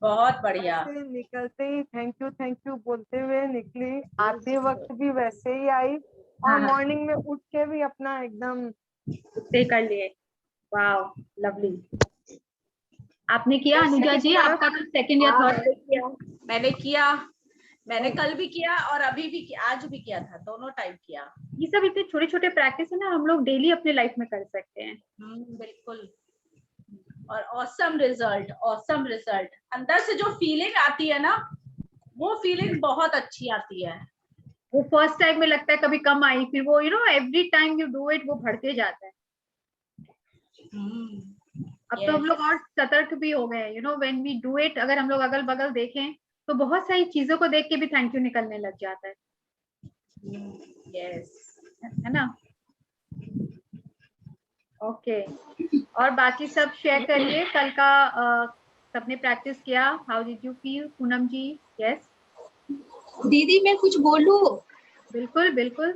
बहुत बढ़िया। ऐसे निकलते ही थैंक यू बोलते हुए निकली, आते वक्त भी वैसे ही आई, और हाँ हाँ, मॉर्निंग में उठ के भी अपना एकदम। स्टे कर लिए। Wow, lovely. आपने किया अनुजा जी? आपका तो सेकंड या हाँ, थर्ड। मैंने किया। मैंने कल भी किया और अभी भी किया, आज भी किया था, दोनों टाइम किया। ये सब इतने छोटे छोटे प्रैक्टिस है ना, हम लोग डेली अपने लाइफ में कर सकते हैं। बिल्कुल। और ऑसम रिजल्ट, ऑसम रिजल्ट। अंदर से जो फीलिंग आती है ना, वो फीलिंग बहुत अच्छी आती है। वो फर्स्ट टाइम में लगता है कभी कम आई, फिर वो every time you do it वो बढ़ते जाता है। अब तो हम लोग और सतर्क भी हो गए हैं, व्हेन वी डू इट, अगर हम लोग अगल बगल देखें तो बहुत सारी चीजों को देख के भी थैंक यू निकलने लग जाता है। यस, है ना? ओके। और बाकी सब शेयर करिए, कल का सबने प्रैक्टिस किया, how did you feel? Poonam ji? Yes, दीदी मैं कुछ बोलूं? बिल्कुल बिल्कुल।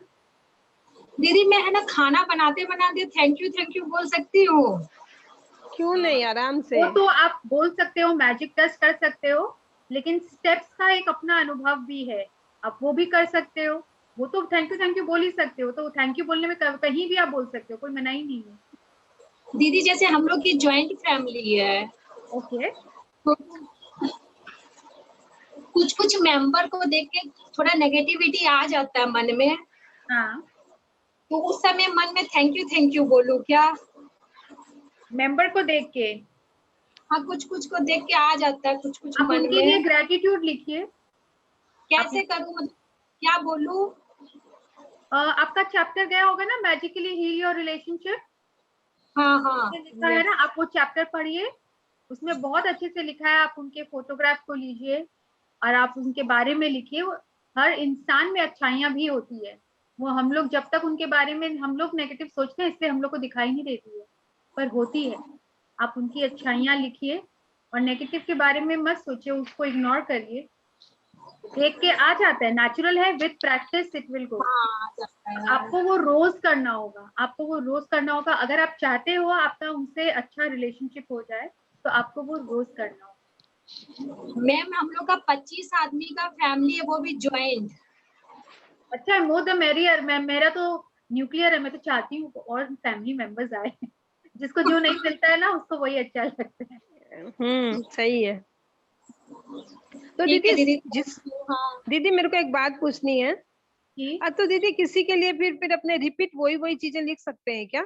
दीदी मैं है ना खाना बनाते बनाते थैंक यू बोल सकती हूँ? क्यों नहीं, आराम से। वो तो आप बोल सकते हो, मैजिक टेस्ट कर सकते हो, लेकिन स्टेप्स का एक अपना अनुभव भी है, आप वो भी कर सकते हो। वो तो थैंक यू बोल ही सकते हो, तो थैंक यू बोलने में कहीं भी आप बोल सकते हो, कोई मनाही नहीं है। दीदी जैसे हम लोग की ज्वाइंट फैमिली है, ओके। तो कुछ कुछ मेंबर को देख के थोड़ा नेगेटिविटी आ जाता है मन में। हाँ, तो उस समय मन में थैंक यू बोलूं क्या? मेंबर को देख के? हाँ, कुछ कुछ को देख के आ जाता है कुछ कुछ आप मन उनके लिए में। ग्रेटिट्यूड लिखिए। कैसे करूं, मतलब क्या बोलूं? आपका चैप्टर गया होगा ना, मैजिकली हील योर रिलेशनशिप। हाँ हाँ, लिखा है ना, आप वो चैप्टर पढ़िए, उसमें बहुत अच्छे से लिखा है। आप उनके फोटोग्राफ को लीजिए और आप उनके बारे में लिखिए। हर इंसान में अच्छाइयां भी होती है, वो हम लोग जब तक उनके बारे में हम लोग नेगेटिव सोचते हैं, इसलिए हम लोग को दिखाई नहीं देती है, पर होती है। आप उनकी अच्छाइयां लिखिए और नेगेटिव के बारे में मत सोचिए, उसको इग्नोर करिए। देख के आ जाता है, नेचुरल है, विद प्रैक्टिस इट विल गो। आपको वो रोज करना होगा, आपको वो रोज करना होगा। अगर आप चाहते हो आपका उनसे अच्छा रिलेशनशिप हो जाए, तो आपको वो रोज करना होगा। मैम हम लोग का 25 आदमी का फैमिली है, वो भी ज्वाइंट। अच्छा, मोर द मेरियर मैम। मेरा तो न्यूक्लियर है, मैं तो चाहती हूँ और फैमिली मेंबर्स आए। जिसको जो नहीं मिलता है ना, उसको वही अच्छा लगता है। सही है। तो ठीक है दीदी, दीदी। हाँ दीदी मेरे को एक बात पूछनी है। तो दीदी किसी के लिए फिर अपने रिपीट वही चीजें लिख सकते हैं क्या?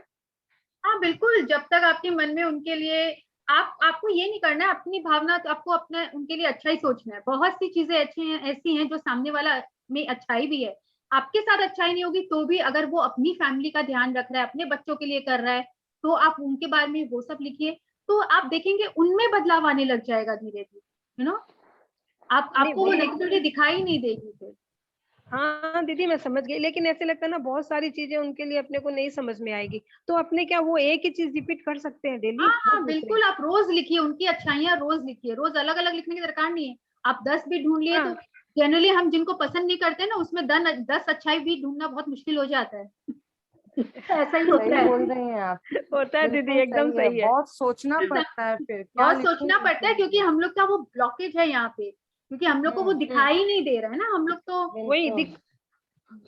हाँ बिल्कुल, जब तक आपके मन में उनके लिए, आपको ये नहीं करना है अपनी भावना, तो आपको अपने उनके लिए अच्छा ही सोचना है। बहुत सी चीजें अच्छी हैं, ऐसी हैं जो सामने वाला में अच्छाई भी है, आपके साथ अच्छाई नहीं होगी तो भी, अगर वो अपनी फैमिली का ध्यान रख रहा है, अपने बच्चों के लिए कर रहा है, तो आप उनके बारे में वो सब लिखिए। तो आप देखेंगे उनमें बदलाव आने लग जाएगा धीरे धीरे, आपको वो नेगेटिविटी दिखाई नहीं देगी फिर। हाँ दीदी मैं समझ गई, लेकिन ऐसे लगता है ना बहुत सारी चीजें उनके लिए अपने को नहीं समझ में आएगी, तो अपने क्या वो एक ही चीज रिपीट कर सकते हैं डेली? हाँ हाँ बिल्कुल, आप रोज लिखिए उनकी अच्छाइयाँ, रोज लिखिए, रोज अलग अलग लिखने की दरकार नहीं है। आप 10 भी ढूंढ लिए तो जनरली हम जिनको पसंद नहीं करते ना, उसमें 10 अच्छाई भी ढूंढना बहुत मुश्किल हो जाता है। ऐसा ही होता है। बोल रही हैं आप। होता है दीदी, एकदम सही है। बहुत सोचना पड़ता है फिर क्या बहुत सोचना पड़ता है, क्योंकि हम लोग का वो ब्लॉकेज है यहाँ पे, क्योंकि हम लोग को वो दिखाई नहीं दे रहा है ना, हम लोग तो वही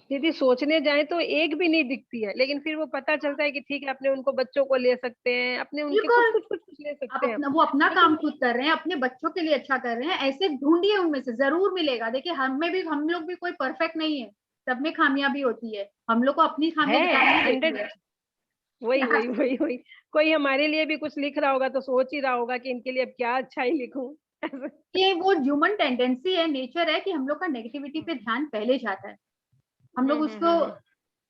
दीदी सोचने जाए तो एक भी नहीं दिखती है, लेकिन फिर वो पता चलता है कि ठीक है अपने उनको बच्चों को ले सकते हैं, अपने उनके कुछ ले आप सकते हैं। वो अपना काम खुद कर रहे हैं, अपने बच्चों के लिए अच्छा कर रहे हैं, ऐसे ढूंढिए, उनमें से जरूर मिलेगा। देखिए हम लोग भी कोई परफेक्ट नहीं है, सब में खामियां भी होती है, हम लोग को अपनी खामियां दिखाई नहीं देती है। वही कोई हमारे लिए भी कुछ लिख रहा होगा तो सोच ही रहा होगा कि इनके लिए अब क्या अच्छा ही लिखूं। ये वो ह्यूमन टेंडेंसी है, नेचर है, कि हम लोग का नेगेटिविटी पे ध्यान पहले जाता है, हम लोग उसको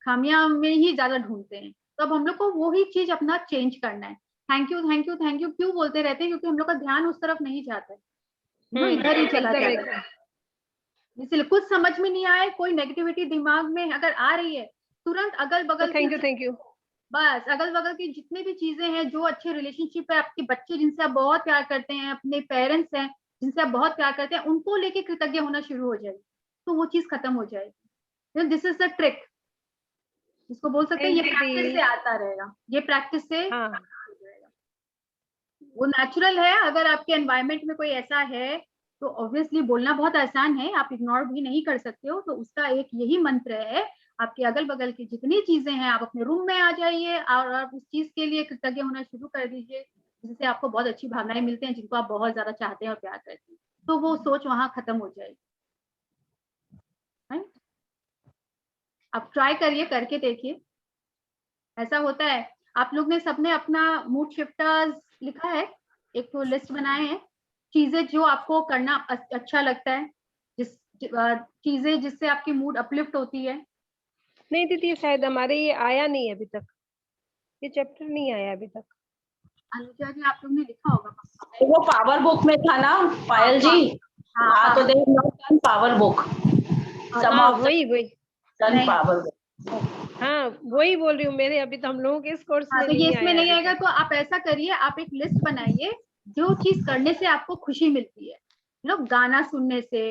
खामियां में ही ज्यादा ढूंढते हैं। तो अब हम लोग को वो ही चीज अपना चेंज करना है। Thank you thank you thank you क्यों बोलते रहते हैं? क्योंकि हम लोग का ध्यान उस तरफ नहीं जाता है, इधर ही चला जाता है। इसलिए कुछ समझ में नहीं आए, कोई नेगेटिविटी दिमाग में अगर आ रही है, तुरंत अगल बगल थैंक यू बस अगल बगल की जितने भी चीजें हैं, जो अच्छे रिलेशनशिप है, आपके बच्चे जिनसे आप बहुत प्यार करते हैं, अपने पेरेंट्स हैं जिनसे आप बहुत प्यार करते हैं, उनको लेके कृतज्ञ होना शुरू हो जाएगी, तो वो चीज खत्म हो जाएगी। दिस इज द ट्रिक, इसको बोल सकते हैं, ये प्रैक्टिस से आता रहेगा, ये प्रैक्टिस से हो जाएगा। वो नेचुरल है। अगर आपके एनवायरनमेंट में कोई ऐसा है तो ऑब्वियसली बोलना बहुत आसान है, आप इग्नोर भी नहीं कर सकते हो। तो उसका एक यही मंत्र है, आपके अगल बगल की जितनी चीजें हैं आप अपने रूम में आ जाइए और आप उस चीज के लिए कृतज्ञ होना शुरू कर दीजिए जिससे आपको बहुत अच्छी भावनाएं मिलते हैं, जिनको आप बहुत ज्यादा चाहते हैं और प्यार करते हैं। तो वो सोच वहां खत्म हो जाएगी। राइट? आप ट्राई करिए, करके देखिए, ऐसा होता है। आप लोग ने सबने अपना मूड शिफ्टर्स लिखा है, एक तो लिस्ट बनाए हैं, चीजें जो आपको करना अच्छा लगता है, चीजें जिससे आपकी मूड अपलिफ्ट होती है। नहीं दीदी, शायद हमारे ये आया नहीं है अभी तक, ये चैप्टर नहीं आया अभी तक। अनुजा जी आप लोग ने लिखा होगा। वो पावर बुक में था ना पायल जी? हाँ, तो दे not power book, some of वही पावर बुक। हाँ वही बोल रही हूँ, मेरे अभी तो हम लोगों के इस कोर्स में तो ये नहीं इसमें आया नहीं अभी आएगा। तक। तो आप ऐसा करिए, आप एक लिस्ट बनाइए जो चीज करने से आपको खुशी मिलती है। लोग गाना सुनने से,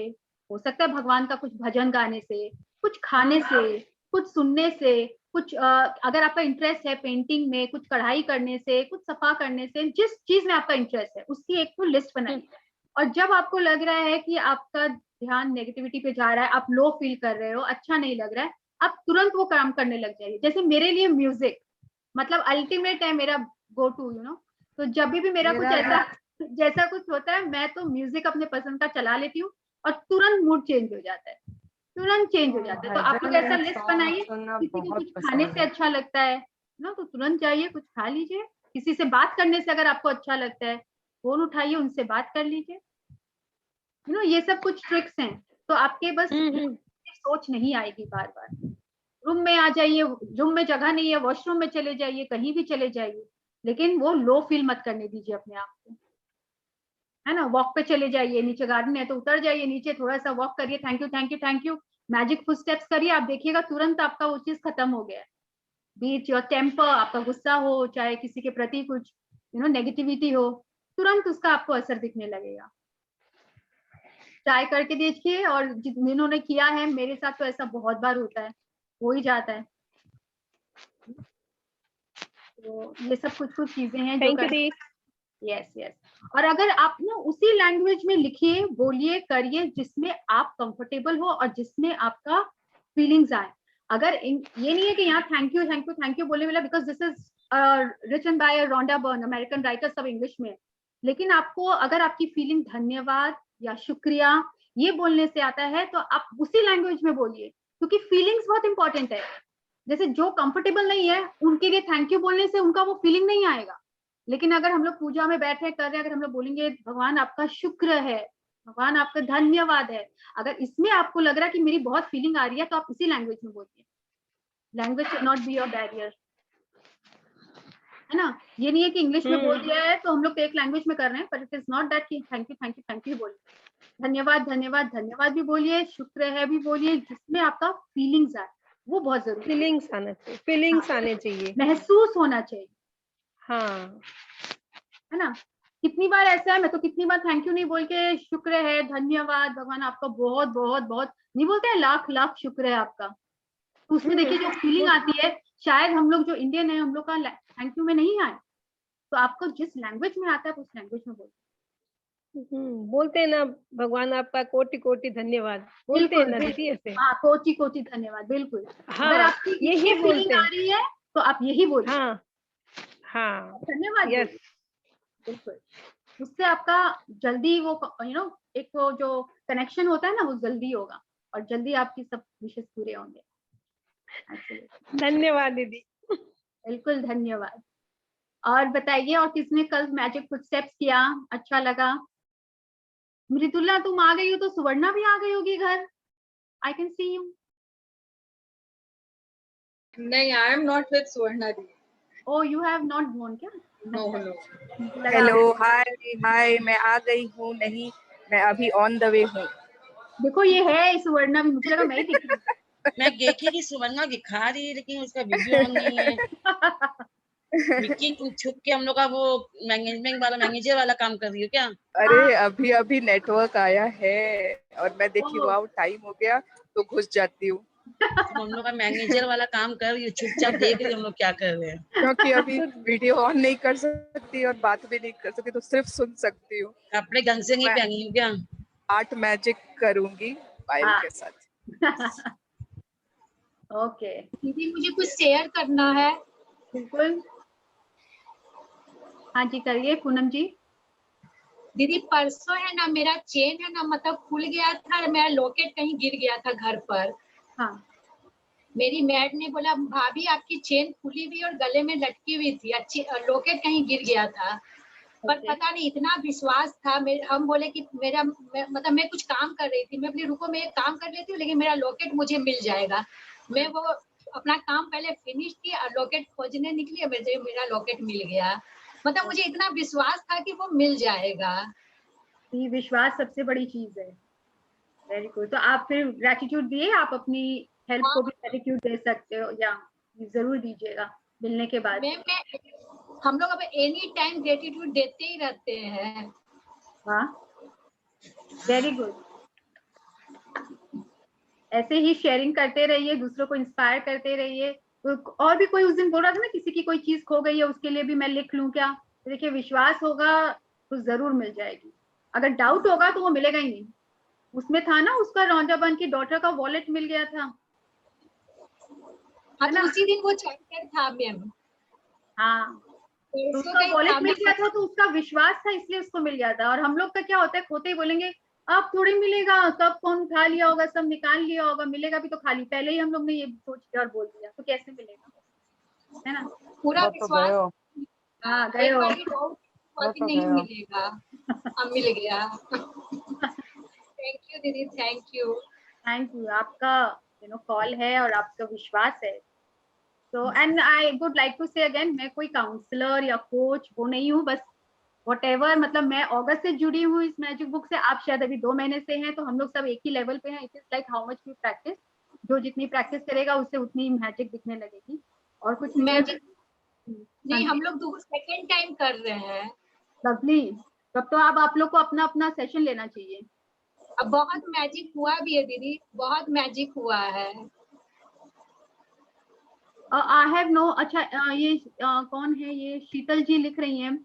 हो सकता है भगवान का कुछ भजन गाने से, कुछ खाने से, कुछ सुनने से, कुछ अगर आपका इंटरेस्ट है पेंटिंग में, कुछ कढ़ाई करने से, कुछ सफा करने से, जिस चीज में आपका इंटरेस्ट है उसकी एक तो लिस्ट बनाइए। और जब आपको लग रहा है कि आपका ध्यान नेगेटिविटी पे जा रहा है, आप लो फील कर रहे हो, अच्छा नहीं लग रहा है, आप तुरंत वो काम करने लग जाइए। जैसे मेरे लिए म्यूजिक मतलब अल्टीमेट है, मेरा गो टू यू नो। तो जब भी मेरा कुछ ऐसा जैसा कुछ होता है, मैं तो म्यूजिक अपने पसंद का चला लेती हूँ और तुरंत मूड चेंज हो जाता है, तुरंत चेंज हो जाता है। तो आप लोग ऐसा लिस्ट बनाइए, किसी को कुछ खाने से अच्छा लगता है ना, तो तुरंत जाइए कुछ खा लीजिए। किसी से बात करने से अगर आपको अच्छा लगता है, फोन उठाइए, उनसे बात कर लीजिए। यू नो, ये सब कुछ ट्रिक्स हैं। तो आपके बस सोच नहीं आएगी बार बार। रूम में आ जाइए, रूम में जगह नहीं है, वॉशरूम में चले जाइए, कहीं भी चले जाइए, लेकिन वो लो फील मत करने दीजिए अपने आप को, है ना। वॉक पे चले जाइए, नीचे गार्डन है तो उतर जाइए नीचे, थोड़ा सा वॉक करिए, thank you thank you thank you, magic foot steps करिए, आप देखिएगा तुरंत आपका वो चीज खत्म हो गया है। बीच योर टेम्पर, आपका गुस्सा हो, चाहे किसी के प्रति कुछ यू नो नेगेटिविटी हो, तुरंत उसका आपको असर दिखने लगेगा। ट्राई करके देखिए, और जिन्होंने किया है, मेरे साथ तो ऐसा बहुत बार होता है, हो ही जाता है। तो ये सब कुछ कुछ चीजें हैं जो कर। Yes yes. और अगर आप ना उसी लैंग्वेज में लिखिए, बोलिए, करिए जिसमें आप कंफर्टेबल हो और जिसमें आपका फीलिंग्स आए। अगर ये नहीं है कि यहाँ thank you thank you thank you बोलने वाला, because this is written by Rhonda Byrne, American writer, सब इंग्लिश में। लेकिन आपको अगर आपकी फीलिंग धन्यवाद या शुक्रिया ये बोलने से आता है तो आप उसी लैंग्वेज में बोलिए, क्योंकि फीलिंग्स बहुत इंपॉर्टेंट है। जैसे जो कंफर्टेबल नहीं है उनके लिए थैंक यू बोलने से उनका वो फीलिंग नहीं आएगा। लेकिन अगर हम लोग पूजा में बैठे कर रहे हैं, अगर हम लोग बोलेंगे भगवान आपका शुक्र है, भगवान आपका धन्यवाद है, अगर इसमें आपको लग रहा है कि मेरी बहुत फीलिंग आ रही है, तो आप इसी लैंग्वेज में बोलिए। Language should not be your barrier, है ना। ये नहीं है कि इंग्लिश में बोल दिया है तो हम लोग एक लैंग्वेज में कर रहे हैं, पर इट इज नॉट दैट कि thank you thank you thank you बोलिए। धन्यवाद धन्यवाद धन्यवाद भी बोलिए, शुक्र है भी बोलिए, जिसमें आपका फीलिंग्स आए, वो बहुत जरूरी है। फीलिंग्स आना चाहिए, फीलिंग्स आने चाहिए, महसूस होना चाहिए, हाँ, है ना। कितनी बार ऐसा है, मैं तो कितनी बार थैंक यू नहीं बोल के शुक्र है, धन्यवाद, भगवान आपका बहुत बहुत बहुत नहीं बोलते हैं, लाख लाख शुक्र है आपका। तो उसमें देखिए जो फीलिंग आती है, शायद हम लोग जो इंडियन है, हम लोग का थैंक यू में नहीं आए, तो आपको जिस लैंग्वेज में आता है उस लैंग्वेज में बोलते बोलते हैं ना, भगवान आपका कोटि कोटि धन्यवाद, बोलते हैं ना दीदी ऐसे। हाँ, कोटि कोटि धन्यवाद, बिल्कुल। हाँ, अगर आपकी यही फीलिंग आ रही है तो आप यही बोलिए। हाँ हाँ, धन्यवाद, यस, बिल्कुल। उससे आपका जल्दी वो यू नो एक वो जो कनेक्शन होता है ना, वो जल्दी होगा और जल्दी आपकी सब विशेष पूरे होंगे। धन्यवाद दीदी। बिल्कुल, धन्यवाद। और बताइए, और किसने कल मैजिक फुटस्टेप्स किया, अच्छा लगा? मृदुला तुम आ गई हो तो सुवर्णा भी आ गई होगी घर, आई कैन सी यू। नहीं, I am not with Suvarna दी। Oh, you have not born क्या? No no. Hello, hi hi, मैं आ गई हूँ। नहीं, मैं अभी ऑन द वे हूँ। देखो ये है सुवर्णा भी, मुझे लगा मैं ही दिख रही हूँ। मैं देखी कि सुवर्णा दिखा रही है लेकिन उसका वीडियो ऑन नहीं है। विक्की छुप के हम लोग का वो मैनेजमेंट वाला, मैनेजर वाला काम कर रही हो क्या? अरे अभी नेटवर्क आया है और मैं देखी वाओ टाइम हो गया तो घुस जाती हूँ। हम लोग का मैनेजर वाला काम कर रही है, चुपचाप देख रही है हम लोग क्या कर रहे हैं। क्योंकि अभी वीडियो ऑन नहीं कर सकती और बात भी नहीं कर सकती, तो सिर्फ सुन सकती हूँ। कपड़े ढंग से नहीं मैं पहनी हूँ क्या? आर्ट मैजिक करूंगी पायल हाँ। के साथ। ओके, दीदी मुझे कुछ शेयर करना है। बिल्कुल। हाँ जी, करिए पूनम जी। दीदी परसों है ना, मेरा चेन है ना, मतलब खुल गया था, मेरा लॉकेट कहीं गिर गया था घर पर। हाँ। मेरी मैड ने बोला भाभी आपकी चेन खुली हुई और गले में लटकी हुई थी, अच्छी लॉकेट कहीं गिर गया था। पर Okay. पता नहीं इतना विश्वास था हम बोले कि मतलब मैं कुछ काम कर रही थी, मैं बोली रुको मैं एक काम कर लेती हूँ, लेकिन मेरा लॉकेट मुझे मिल जाएगा। मैं वो अपना काम पहले फिनिश किया और लॉकेट खोजने निकली, मेरा लॉकेट मिल गया। मतलब मुझे इतना विश्वास था कि वो मिल जाएगा। ये विश्वास सबसे बड़ी चीज है। Very good. तो आप फिर ग्रेटिट्यूड दिए, आप अपनी हेल्प को भी ग्रेटिट्यूड दे सकते हो, या जरूर दीजिएगा मिलने के बाद। मैं हम लोग अब एनी टाइम ग्रेटिट्यूड देते ही रहते हैं। वाह, वेरी गुड। ऐसे ही शेयरिंग करते रहिए, दूसरों को इंस्पायर करते रहिए। तो और भी कोई उस दिन बोल रहा था ना, किसी की कोई चीज खो गई है, उसके लिए भी मैं लिख लूं क्या? तो देखिए, विश्वास होगा तो जरूर मिल जाएगी। अगर डाउट होगा तो वो मिलेगा ही नहीं। उसमें था ना, उसका रौंदाबन की डॉटर का वॉलेट मिल गया था। हाँ, तो उसी दिन वो चैप्टर था मैम। हाँ, तो उसका वॉलेट मिल गया था, तो उसका विश्वास था इसलिए उसको मिल गया था। और हम लोग का क्या होता है, खोते ही बोलेंगे अब थोड़ी मिलेगा, कब कौन उठा लिया होगा, सब निकाल लिया होगा, मिलेगा भी तो खाली। पहले ही हम लोग ने ये सोच के और बोल दिया, तो कैसे मिलेगा, है ना? पूरा विश्वास। हाँ, गए हो। नहीं मिलेगा। अब मिल गया। थैंक यू दीदी, थैंक यू। थैंक यू, आपका कॉल है और आपका विश्वास है। तो and I would like to say again, मैं कोई काउंसलर या कोच वो नहीं हूँ, बस व्हाटएवर, मतलब मैं अगस्त से जुड़ी हूँ इस मैजिक बुक से, आप शायद अभी 2 महीने से हैं, तो हम लोग सब एक ही लेवल पे हैं। It is like how much we practice, जो जितनी प्रैक्टिस करेगा उससे उतनी मैजिक दिखने लगेगी। और कुछ मैजिक नहीं, हम लोग सेकंड टाइम कर रहे हैं। लवली, तब तो आप लोग को अपना अपना सेशन लेना चाहिए। अब बहुत मैजिक हुआ भी है दीदी, बहुत मैजिक हुआ है। आई हैव नो, अच्छा ये कौन है, ये शीतल जी लिख रही हैं,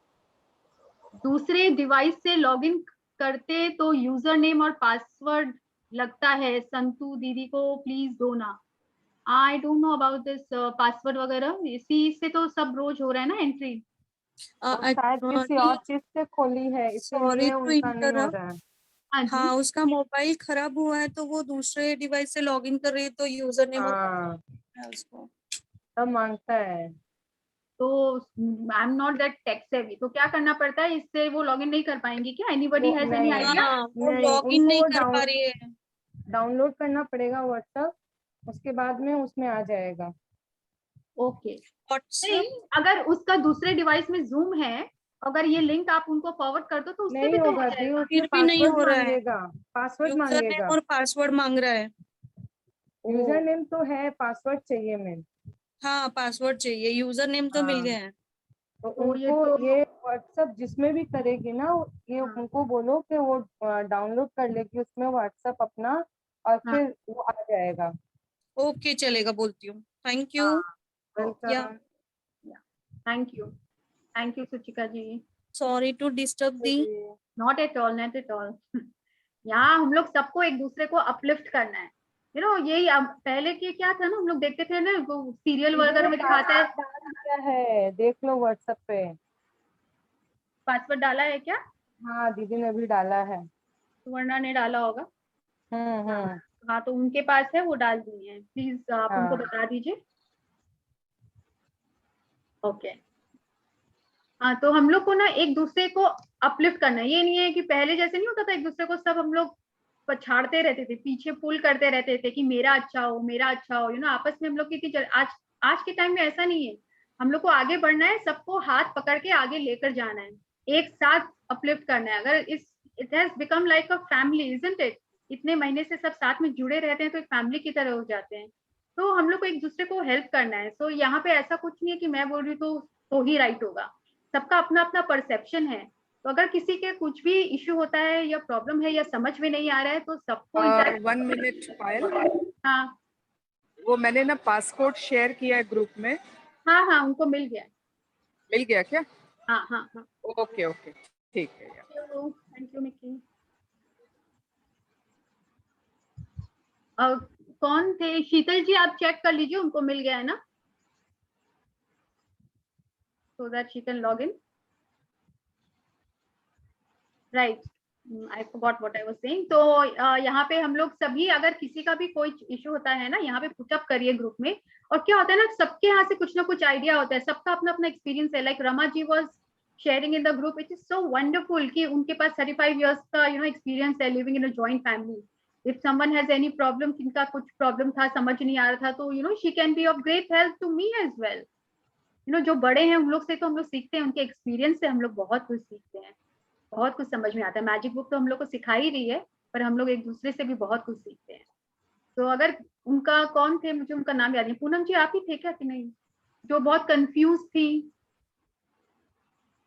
दूसरे डिवाइस से लॉगिन करते तो यूजर नेम और पासवर्ड लगता है, संतु दीदी को प्लीज दो ना। I don't know about this password वगैरह, इसी से तो सब रोज हो रहा है ना एंट्री। शायद किसी और चीज से खोली है, इसीलिए उनका नहीं हो रहा है। हाँ, उसका मोबाइल खराब हुआ है तो वो दूसरे डिवाइस से लॉगिन कर रही है, तो यूजर नेम और उसको सब मांगता है। तो आई am not that tech savvy, तो क्या करना पड़ता है, इससे वो लॉगिन नहीं कर पाएंगी क्या? Anybody has any idea? वो लॉगिन नहीं कर पा रही है। डाउनलोड करना पड़ेगा व्हाट्सएप, उसके बाद में उसमें आ जाएगा। ओके, नहीं, अगर उसका दूसरे डिवाइस में जूम है, अगर ये लिंक आप उनको फॉरवर्ड कर दो तो उससे भी तो हो जाएगा। फिर भी नहीं हो रहा है, पासवर्ड यूजर नेम मांगेगा। और पासवर्ड मांग रहा है। यूजर नेम तो है, पासवर्ड चाहिए मैम। हाँ, पासवर्ड चाहिए, यूजर नेम तो मिल गया है। तो उनको ये व्हाट्सएप जिसमें भी करेगी ना, ये उनको बोलो कि वो डाउनलोड कर लेगी उसमें व्हाट्सएप अपना, और फिर वो आ जाएगा। ओके, चलेगा, बोलती हूँ। Thank you. Welcome. Thank you Suchika ji. Sorry to disturb दी। Not at all, not at all. यहाँ हम लोग सबको एक दूसरे को अपलिफ्ट करना है। यही पहले के क्या था ना, हम लोग देखते थे ना, सीरियल वगैरह में दिखाता है। क्या है देख लो व्हाट्सएप पे। पासवर्ड डाला है क्या? हाँ, दीदी ने भी डाला है। सुवर्णा ने डाला होगा। हाँ, तो उनके पास है, वो डाल दिए हैं। प्लीज आप उनको बता दीजिए। ओके। हाँ, तो हम लोग को ना एक दूसरे को अपलिफ्ट करना है। ये नहीं है कि पहले जैसे नहीं होता था, एक दूसरे को सब हम लोग पछाड़ते रहते थे, पीछे पुल करते रहते थे कि मेरा अच्छा हो, मेरा अच्छा हो। आपस में हम लोग की आज के टाइम में ऐसा नहीं है। हम लोग को आगे बढ़ना है, सबको हाथ पकड़ के आगे लेकर जाना है, एक साथ अपलिफ्ट करना है। अगर it has become like a family, isn't it? इतने महीने से सब साथ में जुड़े रहते हैं तो एक फैमिली की तरह हो जाते हैं। तो हम लोग को एक दूसरे को हेल्प करना है। तो यहाँ पे ऐसा कुछ नहीं है कि मैं बोल रही हूँ तो ही राइट होगा। सबका अपना अपना परसेप्शन है। तो अगर किसी के कुछ भी इश्यू होता है या प्रॉब्लम है या समझ में नहीं आ रहा है, तो सबको 1 मिनट पायल। हाँ, वो मैंने ना पासपोर्ट शेयर किया है ग्रुप में। हाँ हाँ, उनको मिल गया। मिल गया क्या? हाँ हाँ हाँ। ओके ओके, ठीक है यार। Thank you Mickey. कौन थे? शीतल जी, आप चेक कर लीजिए, उनको मिल गया है ना, so that she can log in. Right. I forgot what I was saying. तो यहाँ पे हम लोग सभी, अगर किसी का भी कोई इशू होता है ना, यहाँ पे पुटअप करिए ग्रुप में। और क्या होता है ना, सबके यहाँ से कुछ ना कुछ आइडिया होता है, सबका अपना अपना एक्सपीरियंस है। Like Rama ji was sharing in the group, it is so wonderful कि उनके पास 35 इयर्स का एक्सपीरियंस है living in a joint family. If someone has any problem, किनका कुछ प्रॉब्लम था, समझ नहीं आ रहा था, तो she can be of great help to me as well. जो बड़े हैं उन लोग से तो हम लोग सीखते हैं, उनके एक्सपीरियंस से हम लोग बहुत कुछ सीखते हैं, बहुत कुछ समझ में आता है। मैजिक बुक तो हम लोग को सिखा ही रही है, पर हम लोग एक दूसरे से भी बहुत कुछ सीखते हैं। तो अगर उनका कौन थे, मुझे उनका नाम याद नहीं। पूनम जी आप ही थे क्या कि नहीं, जो बहुत कंफ्यूज थी?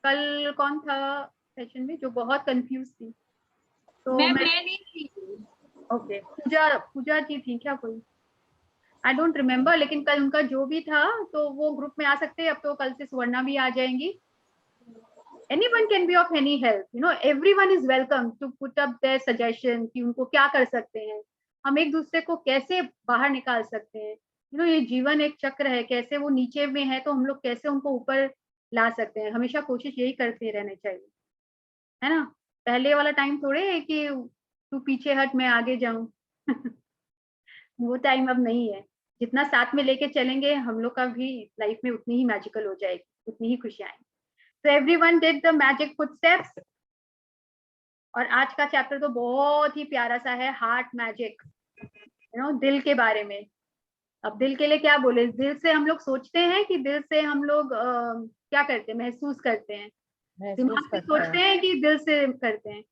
कल कौन था सेशन में जो बहुत कंफ्यूज थी? तो मैं नहीं थी। ओके, पूजा जी थी क्या कोई? आई डोंट रिमेम्बर, लेकिन कल उनका जो भी था तो वो ग्रुप में आ सकते हैं। अब तो कल से सुवर्णा भी आ जाएंगी। Anyone can be of any help, everyone is welcome to put up their suggestion कि उनको क्या कर सकते हैं, हम एक दूसरे को कैसे बाहर निकाल सकते हैं। ये जीवन एक चक्र है, कैसे वो नीचे में है तो हम लोग कैसे उनको ऊपर ला सकते हैं। हमेशा कोशिश यही करते रहना चाहिए, है ना। पहले वाला टाइम थोड़े है कि तू पीछे हट मैं आगे जाऊं वो टाइम अब नहीं है। जितना साथ में लेके चलेंगे हम लोग का भी लाइफ में उतनी ही मैजिकल हो जाएगी, उतनी ही खुशियां आएंगी। So everyone did the magic footsteps। और आज का चैप्टर तो बहुत ही प्यारा सा है, हार्ट मैजिक, दिल के बारे में। अब दिल के लिए क्या बोले, दिल से हम लोग सोचते हैं कि दिल से हम लोग क्या करते हैं, महसूस करते हैं। दिमाग से सोचते हैं कि दिल से करते हैं?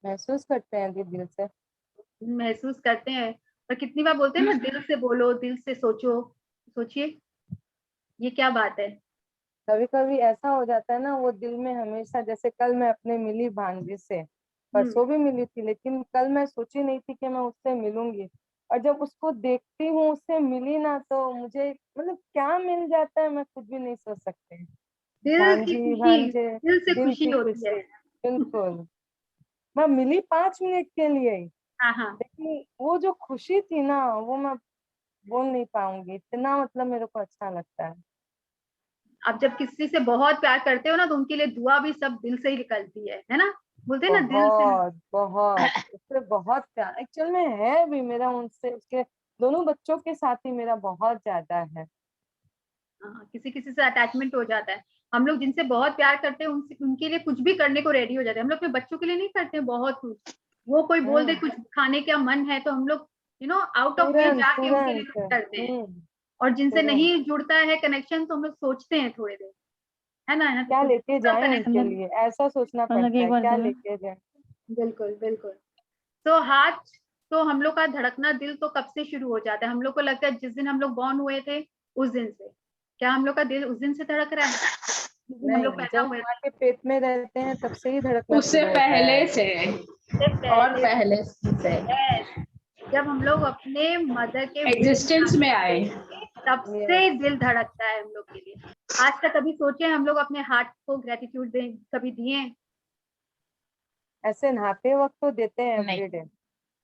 महसूस करते हैं दिल से, महसूस करते हैं। पर कितनी बार बोलते हैं ना, दिल से बोलो, दिल से सोचो। सोचिए ये क्या बात है। कभी कभी ऐसा हो जाता है ना, वो दिल में हमेशा, जैसे कल मैं अपने मिली भांजी से, परसों भी मिली थी, लेकिन कल मैं सोची नहीं थी कि मैं उससे मिलूंगी। और जब उसको देखती हूँ, उससे मिली ना, तो मुझे मतलब क्या मिल जाता है मैं खुद भी नहीं सोच सकती। भांजी भांजे, दिल से दिल खुशी की होती खुशी, है। बिल्कुल। मैं मिली 5 मिनट के लिए ही, हाँ हाँ। लेकिन वो जो खुशी थी ना, वो मैं बोल नहीं पाऊंगी, इतना मतलब मेरे को अच्छा लगता है। अब जब किसी से बहुत प्यार करते हो ना, तो उनके लिए दुआ भी सब दिल से ही निकलती है ना। बोलते हैं ना, दिल से। बहुत उससे बहुत प्यार एक्चुअल में है भी मेरा उनसे, उसके दोनों बच्चों के साथ ही मेरा बहुत ज्यादा है। किसी किसी से अटैचमेंट हो जाता है। हम लोग जिनसे बहुत प्यार करते हैं उनसे, उनके लिए कुछ भी करने को रेडी हो जाते हैं। हम लोग अपने बच्चों के लिए नहीं करते हैं बहुत कुछ। वो कोई बोल दे कुछ खाने का मन है तो हम लोग आउट ऑफ वे जाके उनके लिए कुछ करते हैं। और जिनसे नहीं जुड़ता है कनेक्शन, तो हम लोग सोचते हैं थोड़ी देर, है ना, क्या लेके जाए उनके लिए, ऐसा सोचना पड़ता है, क्या लेके जाए। बिल्कुल बिल्कुल। तो हाथ, तो हम लोग का धड़कना दिल तो कब से शुरू हो जाता है? हम लोग को लगता है जिस दिन हम लोग बॉर्न हुए थे उस दिन से। क्या हम लोग का दिल उस दिन से धड़क रहा है? हम लोग पैदा जब हुए माँ के पेट में रहते हैं तब से ही धड़कना उससे शुरू होता पहले है। से और पहले से जब हम लोग अपने मदर के एग्जिस्टेंस में आए, तब से दिल धड़कता है हम लोग के लिए। आज तक कभी सोचे हम लोग अपने हार्ट को ग्रेटिट्यूड कभी दिए? ऐसे नहाते वक्त तो देते हैं एवरीडे।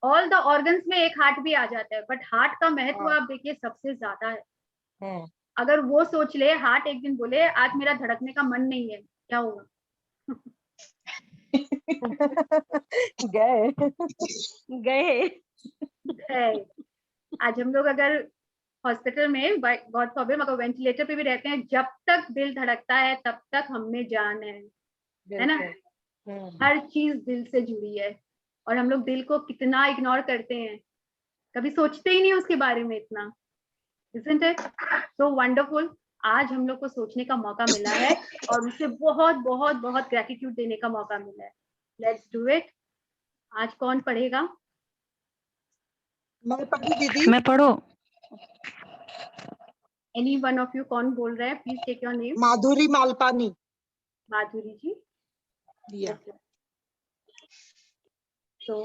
ऑल द ऑर्गन्स में एक हार्ट भी आ जाता है, बट हार्ट का महत्व आप देखिए सबसे ज्यादा है। अगर वो सोच ले, हार्ट एक दिन बोले आज मेरा धड़कने का मन नहीं है, क्या होगा? गए गए। आज हम लोग अगर हॉस्पिटल में, गॉड फॉरबिड, मगर वेंटिलेटर पे भी रहते हैं, जब तक दिल धड़कता है तब तक हमें जान है ना। हर चीज दिल से जुड़ी है और हम लोग दिल को कितना इग्नोर करते हैं, कभी सोचते ही नहीं उसके बारे में इतना। Isn't it? So wonderful। आज हम लोग को सोचने का मौका मिला है और उसे बहुत बहुत बहुत ग्रेटिट्यूड देने का मौका मिला है। Let's do it. आज कौन पढ़ेगा? मैं पढ़ी दीदी। मैं पढ़ो। एनी वन ऑफ यू, कौन बोल रहे हैं? Please take your name. Madhuri Malpani. Madhuri ji. Yeah. So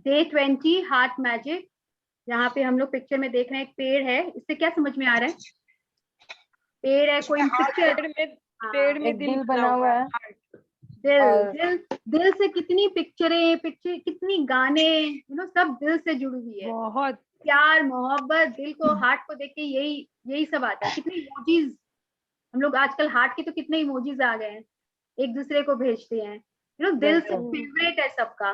day 20 heart magic. यहाँ पे हम लोग पिक्चर में देख रहे हैं एक पेड़ है, इससे क्या समझ में आ रहा है? पेड़ है, कोई पिक्चर, पेड़ में एक दिल दिल बना हुआ है दिल और दिल दिल से कितनी पिक्चरें, कितनी गाने, सब दिल से जुड़ी हुई है। बहुत प्यार, मोहब्बत, दिल को, हार्ट को देख के यही सब आता है। कितने इमोजीज हम लोग आजकल, हार्ट के तो कितने इमोजीज आ गए हैं, एक दूसरे को भेजते हैं। दिल से फेवरेट है सबका।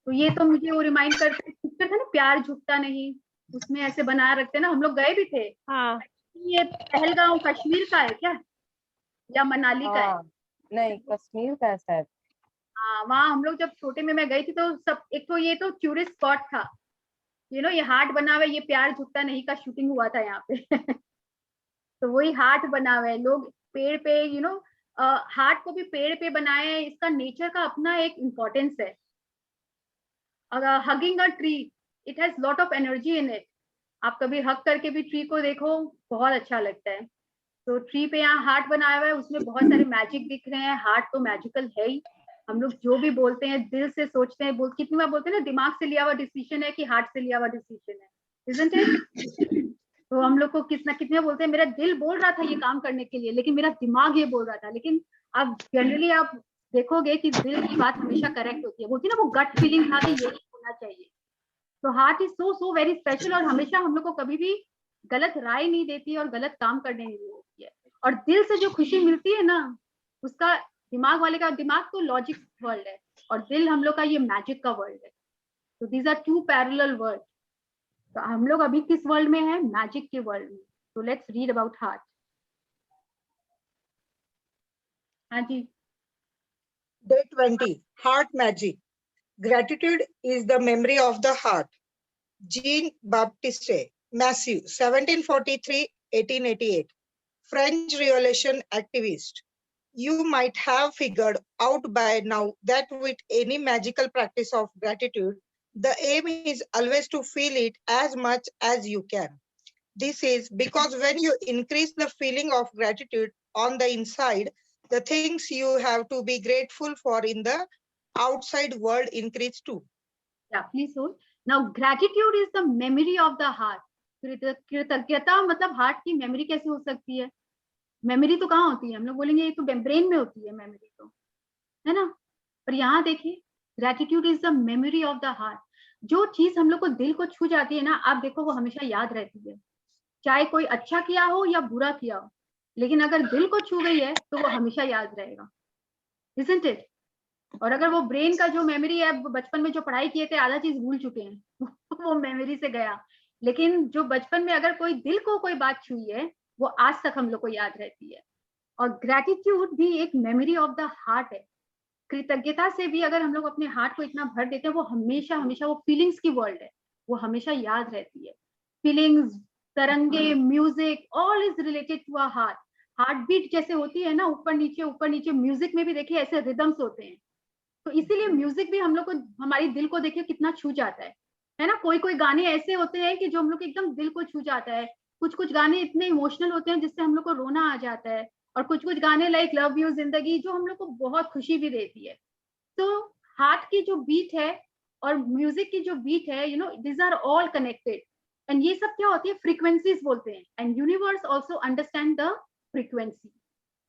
तो ये तो मुझे वो रिमाइंड करते, पिक्चर था ना प्यार झुकता नहीं, उसमें ऐसे बना रखते ना, हम लोग गए भी थे। हाँ। ये पहलगांव कश्मीर का है क्या, या मनाली का है? हाँ नहीं, कश्मीर का है शायद। हाँ, वहाँ हम लोग जब छोटे में मैं गई थी तो सब, एक तो ये तो टूरिस्ट स्पॉट था, ये हार्ट बना हुआ है, ये प्यार झुकता नहीं का शूटिंग हुआ था यहाँ पे। तो वही हार्ट बना हुआ है, लोग पेड़ पे हार्ट को भी पेड़ पे बनाए हैं। इसका नेचर का अपना एक इम्पोर्टेंस है। अगर hugging a tree, it has lot of energy in it. आप कभी हग करके भी ट्री को देखो, बहुत अच्छा लगता है। तो ट्री पे यहाँ हार्ट बनाया हुआ है, उसमें बहुत सारे मैजिक दिख रहे हैं। हार्ट तो मैजिकल है ही। हम लोग जो भी बोलते हैं दिल से सोचते हैं, कितनी बार बोलते हैं ना, दिमाग से लिया हुआ डिसीजन है कि हार्ट से लिया हुआ डिसीजन है, isn't it? तो हम लोग को कितने बोलते हैं मेरा दिल बोल रहा था ये काम करने के लिए, लेकिन मेरा दिमाग ये बोल रहा था। लेकिन अब जनरली आप देखोगे कि दिल की बात हमेशा करेक्ट होती है, बोलती है ना, वो गट फीलिंग था कि यही होना चाहिए। तो heart is so very special, और हमेशा हम लोग को कभी भी गलत राय नहीं देती और गलत काम करने नहीं देती है। और दिल से जो खुशी मिलती है ना, उसका दिमाग वाले का, दिमाग तो लॉजिक वर्ल्ड है और दिल हम लोग का ये मैजिक का वर्ल्ड है। तो these are two parallel world. तो हम लोग अभी किस वर्ल्ड में है? मैजिक के वर्ल्ड में। तो लेट्स रीड अबाउट हार्ट। हाँ जी। Day 20, Heart Magic. Gratitude is the memory of the heart. Jean-Baptiste Massieu, 1743-1888, French Revolution activist. You might have figured out by now that with any magical practice of gratitude, the aim is always to feel it as much as you can. This is because when you increase the feeling of gratitude on the inside, the things you have to be grateful for in the outside world increase too. Yeah, please hold. Now, gratitude is the memory of the heart. कृतज्ञता मतलब heart की memory कैसे हो सकती है? Memory तो कहाँ होती है? हम लोग बोलेंगे ये तो ब्रेन में होती है मेमोरी, तो है ना। पर यहाँ देखिए, gratitude is the memory of the heart. जो चीज हम लोग को दिल को छू जाती है ना, आप देखो वो हमेशा याद रहती है, चाहे कोई अच्छा किया हो या बुरा किया हो, लेकिन अगर दिल को छू गई है तो वो हमेशा याद रहेगा, isn't it? और अगर वो ब्रेन का जो मेमोरी है, बचपन में जो पढ़ाई किए थे आधा चीज भूल चुके हैं, वो मेमोरी से गया। लेकिन जो बचपन में अगर कोई दिल को कोई बात छुई है, वो आज तक हम लोग को याद रहती है। और ग्रेटिट्यूड भी एक मेमोरी ऑफ द हार्ट है। कृतज्ञता से भी अगर हम लोग अपने हार्ट को इतना भर देते हैं, वो हमेशा हमेशा वो फीलिंग्स की वर्ल्ड है, वो हमेशा याद रहती है। फीलिंग्स, तरंगे, music, all is related to a heart. Heart beat जैसे होती है ना, ऊपर नीचे, म्यूजिक में भी देखिए ऐसे रिदम्स होते हैं। तो इसीलिए म्यूजिक भी हम लोग को, हमारी दिल को देखिए कितना छू जाता है ना। कोई कोई गाने ऐसे होते हैं कि जो हम लोग एकदम दिल को छू जाता है। कुछ गाने इतने इमोशनल होते हैं जिससे हम लोग को रोना आ जाता है, और कुछ गाने लाइक लव यू जिंदगी जो हम लोग को बहुत खुशी भी देती है। तो हार्ट की जो बीट है और म्यूजिक की जो बीट है, this are all connected. And ये सब क्या होती है? फ्रीक्वेंसीज बोलते हैं। And universe also understand the frequency.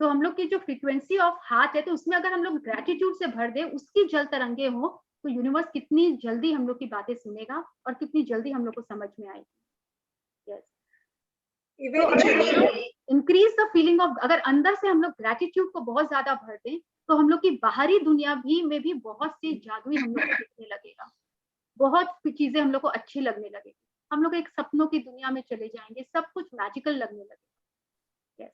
तो हम लोग की जो फ्रीक्वेंसी ऑफ हार्ट है, तो उसमें अगर हम लोग ग्रेटिट्यूड से भर दे, उसकी जल तरंगे हो, तो यूनिवर्स कितनी जल्दी हम लोग की बातें सुनेगा और कितनी जल्दी हम लोग को समझ में आएगी। Yes, increase the feeling of, अगर अंदर से हम लोग ग्रेटिट्यूड को बहुत ज्यादा भर दें, तो हम लोग की बाहरी दुनिया में भी बहुत सी जादुई हम लोग को दिखने लगेगा, बहुत चीजें हम लोग को अच्छी लगने लगेगी। हम लोग एक सपनों की दुनिया में चले जाएंगे, सब कुछ मैजिकल लगने लगेगा। Yes.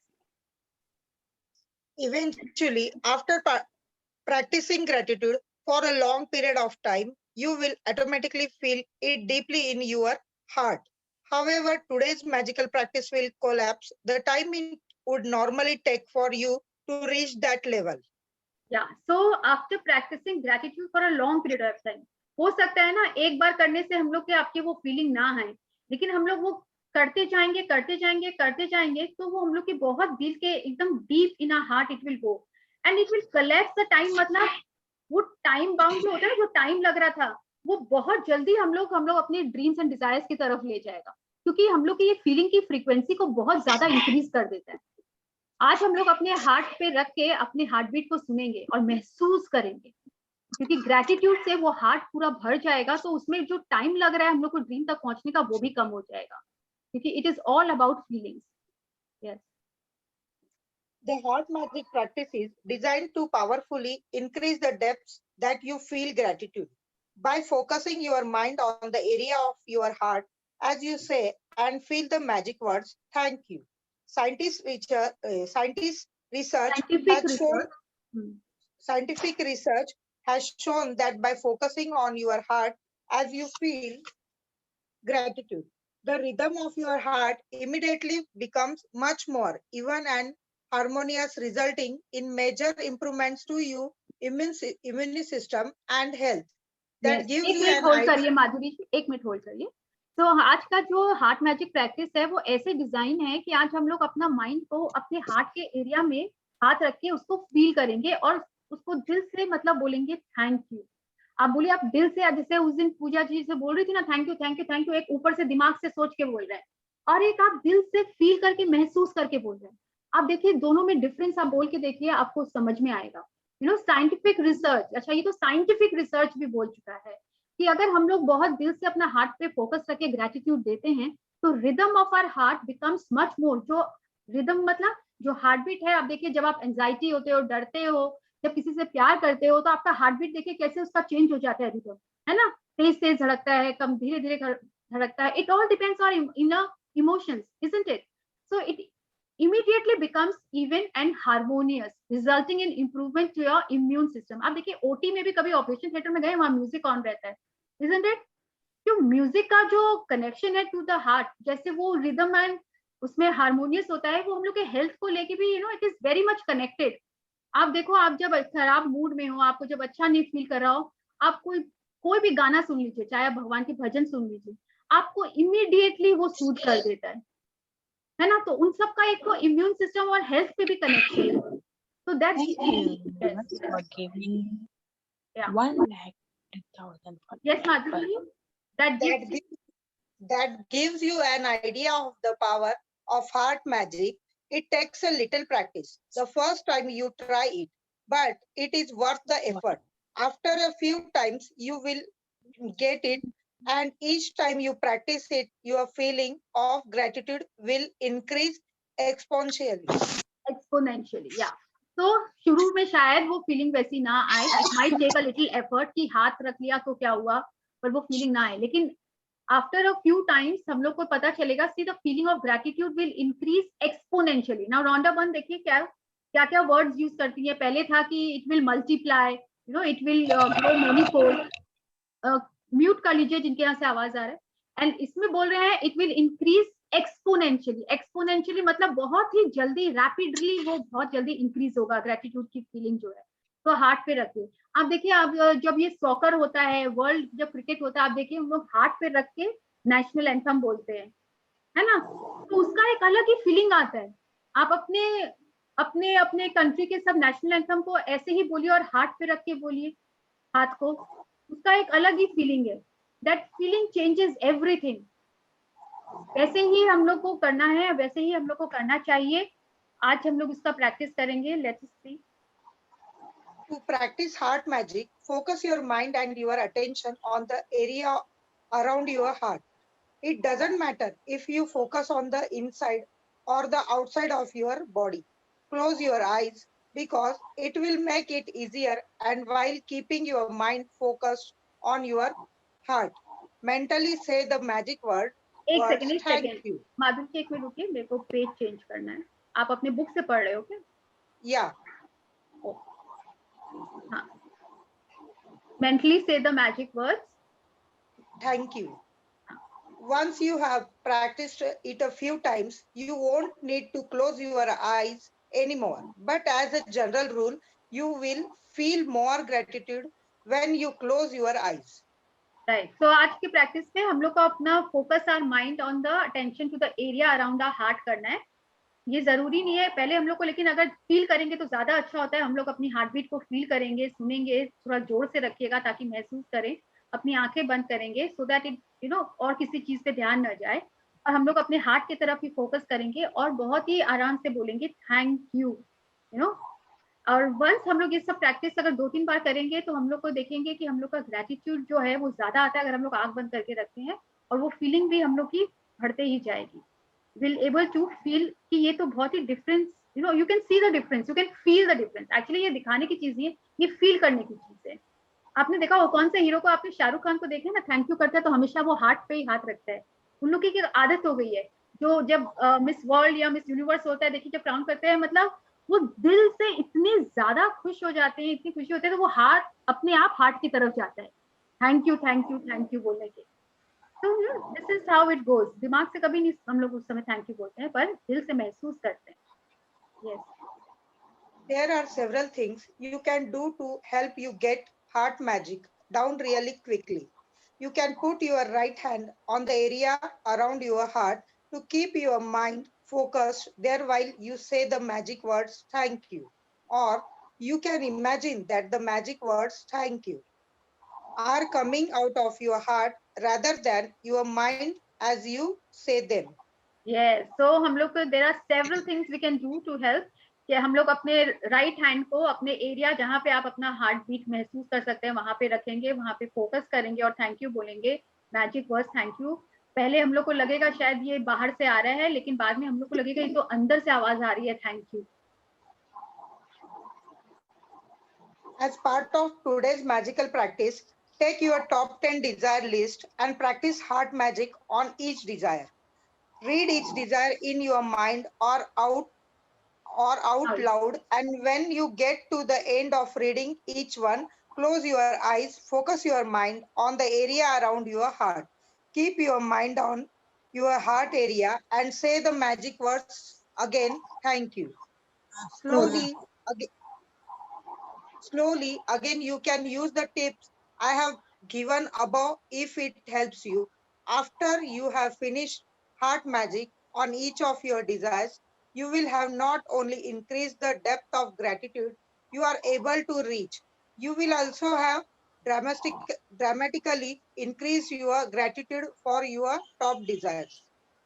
Eventually, after practicing gratitude for a long period of time, you will automatically feel it deeply in your heart. However, today's magical practice will collapse the time it would normally take for you to reach that level. Yeah, so after practicing gratitude for a long period of time, हो सकता है ना एक बार करने से हम लोग के आपके वो फीलिंग ना आए, लेकिन हम लोग वो करते जाएंगे, तो वो हम लोग के बहुत दिल के एकदम deep in our heart it will go, and it will collect the time. मतलब वो टाइम बाउंड जो होता है ना, जो टाइम लग रहा था, वो बहुत जल्दी हम लोग अपने ड्रीम्स एंड डिजायर्स की तरफ ले जाएगा, क्योंकि हम लोग की ये फीलिंग की फ्रीक्वेंसी को बहुत ज्यादा इंक्रीज कर देता है। आज हम लोग अपने हार्ट पे रख के अपने हार्ट बीट को सुनेंगे और महसूस करेंगे, क्योंकि ग्रेटिट्यूड से वो हार्ट पूरा भर जाएगा, तो उसमें जो टाइम लग रहा है हम लोग को ड्रीम तक पहुंचने का वो भी कम हो जाएगा, क्योंकि it is all about feelings. Yes, The heart magic practice is designed to powerfully increase the depths that you feel gratitude. By focusing your mind on the area of your heart, as you say and feel the magic words, thank you. Scientists research scientific has shown research, scientific research has shown that by focusing on your heart as you feel gratitude, the rhythm of your heart immediately becomes much more even and harmonious, resulting in major improvements to your immune system and health. That gives एक you minute an hold idea. करिए माधुरी जी, एक minute hold करिए। तो आज का जो heart magic practice है वो ऐसे डिजाइन है कि आज हम लोग अपना माइंड को अपने हार्ट के एरिया में हाथ रख के उसको फील करेंगे और उसको दिल से मतलब बोलेंगे थैंक यू। आप बोलिए, आप दिल से, जैसे उस दिन पूजा जी से बोल रही थी ना, thank you thank you thank you, एक ऊपर से दिमाग से सोच के बोल रहे हैं और एक आप दिल से फील करके महसूस करके बोल रहे हैं। आप देखिए दोनों में डिफरेंस, आप बोल के देखिए, आपको समझ में आएगा। साइंटिफिक रिसर्च, अच्छा ये तो साइंटिफिक रिसर्च भी बोल चुका है कि अगर हम लोग बहुत दिल से अपना हार्ट पे फोकस करके ग्रेटिट्यूड देते हैं तो rhythm of our heart becomes much more. जो रिदम मतलब जो हार्ट बीट है, आप देखिए जब आप एंजाइटी होते हो, डरते हो, जब किसी से प्यार करते हो, तो आपका हार्ट बीट देखिए कैसे उसका चेंज हो जाता है रिदम, है ना, तेज तेज धड़कता है, कम धीरे धीरे धड़कता है। It all depends on inner emotions, isn't it? So it immediately becomes even and harmonious, resulting in improvement to your immune system. आप देखिए ओटी में भी कभी ऑपरेशन थिएटर में गए, वहां म्यूजिक ऑन रहता है, isn't it? जो म्यूजिक का जो कनेक्शन है टू द हार्ट, जैसे वो रिदम एंड उसमें हारमोनियस होता है, वो हम लोग के हेल्थ को लेके भी it is very much connected. आप देखो, आप जब खराब मूड में हो, आपको जब अच्छा नहीं फील कर रहा हो, आप कोई भी गाना सुन लीजिए, चाहे आप भगवान के भजन सुन लीजिए, आपको इमीडिएटली वो सूट कर देता है ना। तो उन सब का एक तो इम्यून सिस्टम और हेल्थ पे भी कनेक्शन है। तो that's for giving Yeah. 1,10,000 for Yes, Madhuri, that That gives you an idea of the power of heart magic. It takes a little practice the first time you try it, but it is worth the effort. After a few times, you will get it, and each time you practice it, your feeling of gratitude will increase exponentially. Exponentially, या तो शुरू में शायद वो feeling वैसी ना आए, it might take a little effort कि हाथ रख लिया तो क्या हुआ, पर वो फीलिंग ना आए, लेकिन आफ्टर अ फ्यू टाइम्स हम लोग को पता चलेगा, see the feeling of gratitude will increase exponentially. Now Rhonda one देखिए क्या क्या क्या वर्ड्स यूज करती है। पहले था कि it will multiply, it will grow many fold. Mute कर लीजिए जिनके यहाँ से आवाज आ रहा है। एंड इसमें बोल रहे हैं it will increase exponentially. Exponentially मतलब बहुत ही जल्दी, रैपिडली वो बहुत जल्दी इंक्रीज होगा ग्रेटिट्यूड की फीलिंग जो है। तो हार्ट पे रखिए। आप देखिए, आप जब ये सॉकर होता है, वर्ल्ड जब क्रिकेट होता है, आप देखिए हम लोग हार्ट पे रख के नेशनल एंथम बोलते हैं, है ना। तो उसका एक अलग ही फीलिंग आता है। आप अपने अपने अपने कंट्री के सब नेशनल एंथम को ऐसे ही बोलिए और हार्ट पे रख के बोलिए हाथ को, उसका एक अलग ही फीलिंग है। That feeling changes everything. वैसे ही हम लोग को करना है, वैसे ही हम लोग को करना चाहिए। आज हम लोग इसका प्रैक्टिस करेंगे। Let's see. To practice heart magic, focus your mind and your attention on the area around your heart. It doesn't matter if you focus on the inside or the outside of your body. Close your eyes because it will make it easier, and while keeping your mind focused on your heart, mentally say the magic word. एक words, second, एक thank second you. माधुरी जी, एक minute रुकिए, मेरे को page change करना है। आप अपने बुक से पढ़ रहे हो क्या? Yeah. हाँ। Mentally say the magic words. Thank you. Once you have practiced it a few times, you won't need to close your eyes anymore. But as a general rule, you will feel more gratitude when you close your eyes. Right. तो आज की practice में हम लोग को अपना focus our mind on the attention to the area around our heart करना है। ये जरूरी नहीं है पहले हम लोग को, लेकिन अगर फील करेंगे तो ज्यादा अच्छा होता है। हम लोग अपनी हार्ट बीट को फील करेंगे, सुनेंगे, थोड़ा जोर से रखिएगा ताकि महसूस करें। अपनी आंखें बंद करेंगे सो दैट इट और किसी चीज पे ध्यान न जाए, और हम लोग अपने हार्ट की तरफ ही फोकस करेंगे और बहुत ही आराम से बोलेंगे थैंक यू और वंस हम लोग ये सब प्रैक्टिस अगर 2-3 बार करेंगे तो हम लोग को देखेंगे कि हम लोग का ग्रेटिट्यूड जो है वो ज्यादा आता है अगर हम लोग आंख बंद करके रखते हैं, और वो फीलिंग भी हम लोग की बढ़ते ही जाएगी। विल एबल टू फील कि ये तो बहुत ही difference, you can see the difference, you can feel the difference. Actually ये दिखाने की चीज नहीं है, ये फील करने की चीज है। आपने देखा हो कौन से हीरो को, आपने शाहरुख खान को देखा ना, थैंक यू करता है तो हमेशा वो हार्ट पे ही हाथ रखता है। उन लोग की एक आदत हो गई है, जो जब मिस वर्ल्ड या मिस यूनिवर्स होता है, देखिए जब क्राउन करते हैं, मतलब वो दिल से इतने ज्यादा खुश हो जाते हैं, इतनी खुशी होती है, तो वो हाथ अपने आप हार्ट की तरफ जाता है thank you thank you thank you बोलने के। तो this is how it goes. दिमाग से कभी नहीं हम लोग उस समय थैंक यू बोलते हैं, पर दिल से महसूस करते हैं। Yes, There are several things you can do to help you get heart magic down really quickly. You can put your right hand on the area around your heart to keep your mind focused there while you say the magic words thank you. Or you can imagine that the magic words thank you are coming out of your heart rather than your mind as you say them. Yes. So हम लोग को there are several things we can do to help, कि हम लोग अपने right hand को अपने area जहाँ पे आप अपना हार्ट बीट महसूस कर सकते हैं वहां पे रखेंगे, वहां पे फोकस करेंगे और थैंक यू बोलेंगे, मैजिक वर्ड थैंक यू। पहले हम लोग को लगेगा शायद ये बाहर से आ रहा है, लेकिन बाद में हम लोग को लगेगा ये तो अंदर से आवाज आ रही है thank you. As part of today's magical practice, take your top 10 desire list and practice heart magic on each desire. Read each desire in your mind or out loud, and when you get to the end of reading each one, close your eyes, focus your mind on the area around your heart. Keep your mind on your heart area and say the magic words again, thank you. Slowly again you can use the tips I have given above if it helps you. After you have finished heart magic on each of your desires, you will have not only increased the depth of gratitude you are able to reach, you will also have dramatically increased your gratitude for your top desires.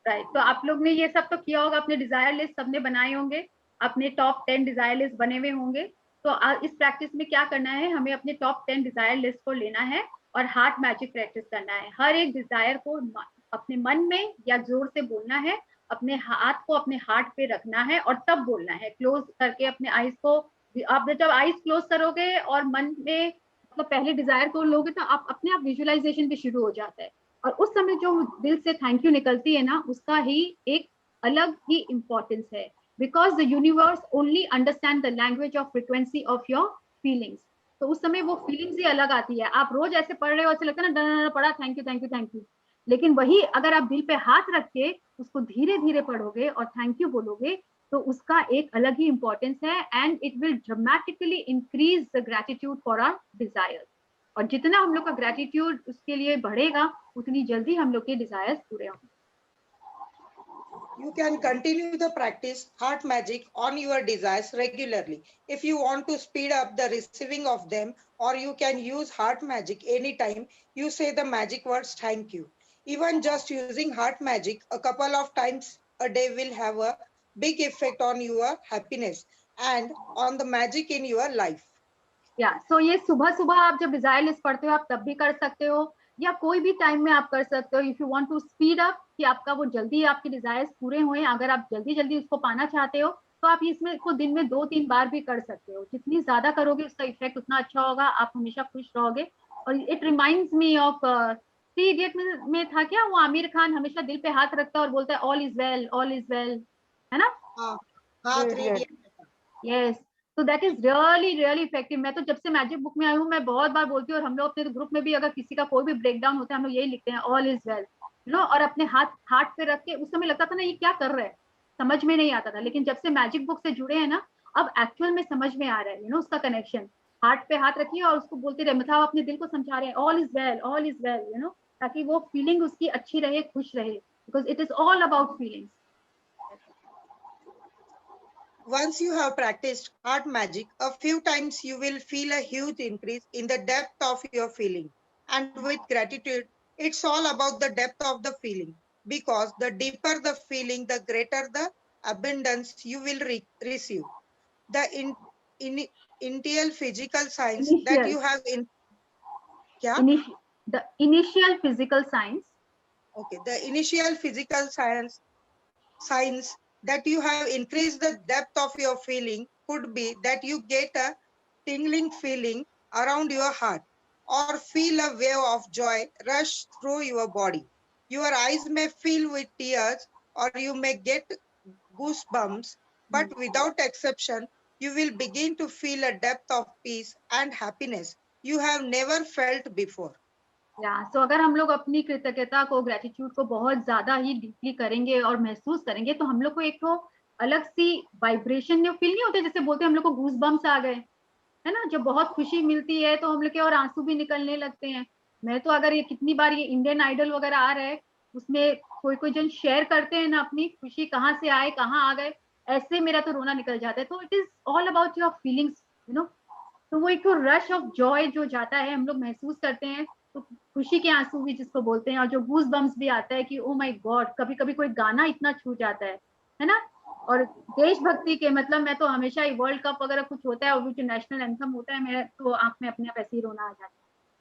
Right, तो आप लोग ने ये सब तो किया होगा, अपने डिजायर लिस्ट सबने बनाए होंगे, अपने टॉप 10 डिजायर लिस्ट बने हुए होंगे। तो इस प्रैक्टिस में क्या करना है, हमें अपने टॉप 10 डिजायर लिस्ट को लेना है और हार्ट मैजिक प्रैक्टिस करना है। हर एक डिजायर को अपने मन में या जोर से बोलना है, अपने हाथ को अपने हार्ट पे रखना है और तब बोलना है क्लोज करके अपने आईज को। आप जब आईज क्लोज करोगे और मन में मतलब पहले डिजायर को लोगे तो आप अपने आप विजुअलाइजेशन भी शुरू हो जाता है, और उस समय जो दिल से थैंक यू निकलती है ना, उसका ही एक अलग ही इम्पोर्टेंस है, because the universe only understand the language of frequency of your feelings. तो उस समय वो फीलिंग्स ही अलग आती है। आप रोज ऐसे पढ़ रहे हो, ऐसे लगता है ना डर पढ़ा thank you thank you thank you, लेकिन वही अगर आप दिल पे हाथ रख के उसको धीरे धीरे पढ़ोगे और थैंक यू बोलोगे तो उसका एक अलग ही इम्पोर्टेंस है, and it will dramatically increase the gratitude for our desire. और जितना हम लोग का ग्रेटिट्यूड उसके लिए बढ़ेगा उतनी जल्दी हम लोग के डिजायर्स पूरे होंगे। You can continue the practice heart magic on your desires regularly if you want to speed up the receiving of them, or you can use heart magic anytime you say the magic words thank you. Even just using heart magic a couple of times a day will have a big effect on your happiness and on the magic in your life. सो ये सुबह सुबह आप जब Dzire list पढ़ते हो आप तब भी कर सकते हो, या कोई भी टाइम में आप कर सकते हो। If you want to speed up कि आपका वो जल्दी आपके डिजायर्स पूरे हुए, अगर आप जल्दी जल्दी उसको पाना चाहते हो तो आप इसमें को दिन में 2-3 बार भी कर सकते हो। जितनी ज्यादा करोगे उसका इफेक्ट उतना अच्छा होगा, आप हमेशा खुश रहोगे। और it reminds me of 3 idiot में था क्या, वो आमिर खान हमेशा दिल पे हाथ रखता है और बोलता है ऑल इज वेल, है ना? यस, तो दैट इज रियली इफेक्टिव। मैं तो जब से मैजिक बुक में आई हूँ मैं बहुत बार बोलती हूँ, और हम लोग अपने ग्रुप में भी अगर किसी का कोई भी ब्रेकडाउन होता है हम लोग यही लिखते हैं ऑल इज वेल, और अपने हाथ पे रख के। उस समय लगता था ना ये क्या कर रहे हैं, समझ में नहीं आता था, लेकिन जब से मैजिक बुक से जुड़े हैं ना अब एक्चुअल में समझ में आ रहा है, उसका कनेक्शन। हार्ट पे हाथ रखिए और उसको बोलते रहे, मतलब अपने दिल को समझा रहे हैं ऑल इज वेल, ताकि वो फीलिंग उसकी अच्छी रहे, खुश रहे, because it is all about feelings. Once you have practiced heart magic a few times, you will feel a huge increase in the depth of your feeling. And with gratitude, it's all about the depth of the feeling, because the deeper the feeling, the greater the abundance you will receive. The initial physical signs that you have in The initial physical signs. Okay, the initial physical signs that you have increased the depth of your feeling could be that you get a tingling feeling around your heart, or feel a wave of joy rush through your body. Your eyes may fill with tears, or you may get goosebumps, but without exception, you will begin to feel a depth of peace and happiness you have never felt before. सो अगर हम लोग अपनी कृतज्ञता को, gratitude को बहुत ज्यादा ही deeply करेंगे और महसूस करेंगे, तो हम लोग को एक तो अलग सी वाइब्रेशन फील नहीं होते, जैसे बोलते हैं हम लोग को गूस बम्स आ गए, है ना, जब बहुत खुशी मिलती है तो हम लोग के और आंसू भी निकलने लगते हैं। मैं तो अगर ये कितनी बार ये इंडियन आइडल वगैरह आ रहा है, उसमें कोई कोई जन शेयर करते हैं ना अपनी खुशी, कहाँ से आए कहाँ आ गए, ऐसे मेरा तो रोना निकल जाता है। तो it is all about your feelings, you know. तो वो एक तो रश ऑफ जॉय जो जाता है, हम लोग महसूस करते हैं, तो खुशी के आंसू भी जिसको बोलते हैं, और जो गूस बम्स भी आता है कि ओ माय गॉड, कभी कभी कोई गाना इतना छू जाता है ना। और देशभक्ति के मतलब मैं तो हमेशा ही वर्ल्ड कप वगैरह कुछ होता है और जो नेशनल एंथम होता है, मेरे तो आंख में अपने आप ऐसे ही रोना आ जाता है।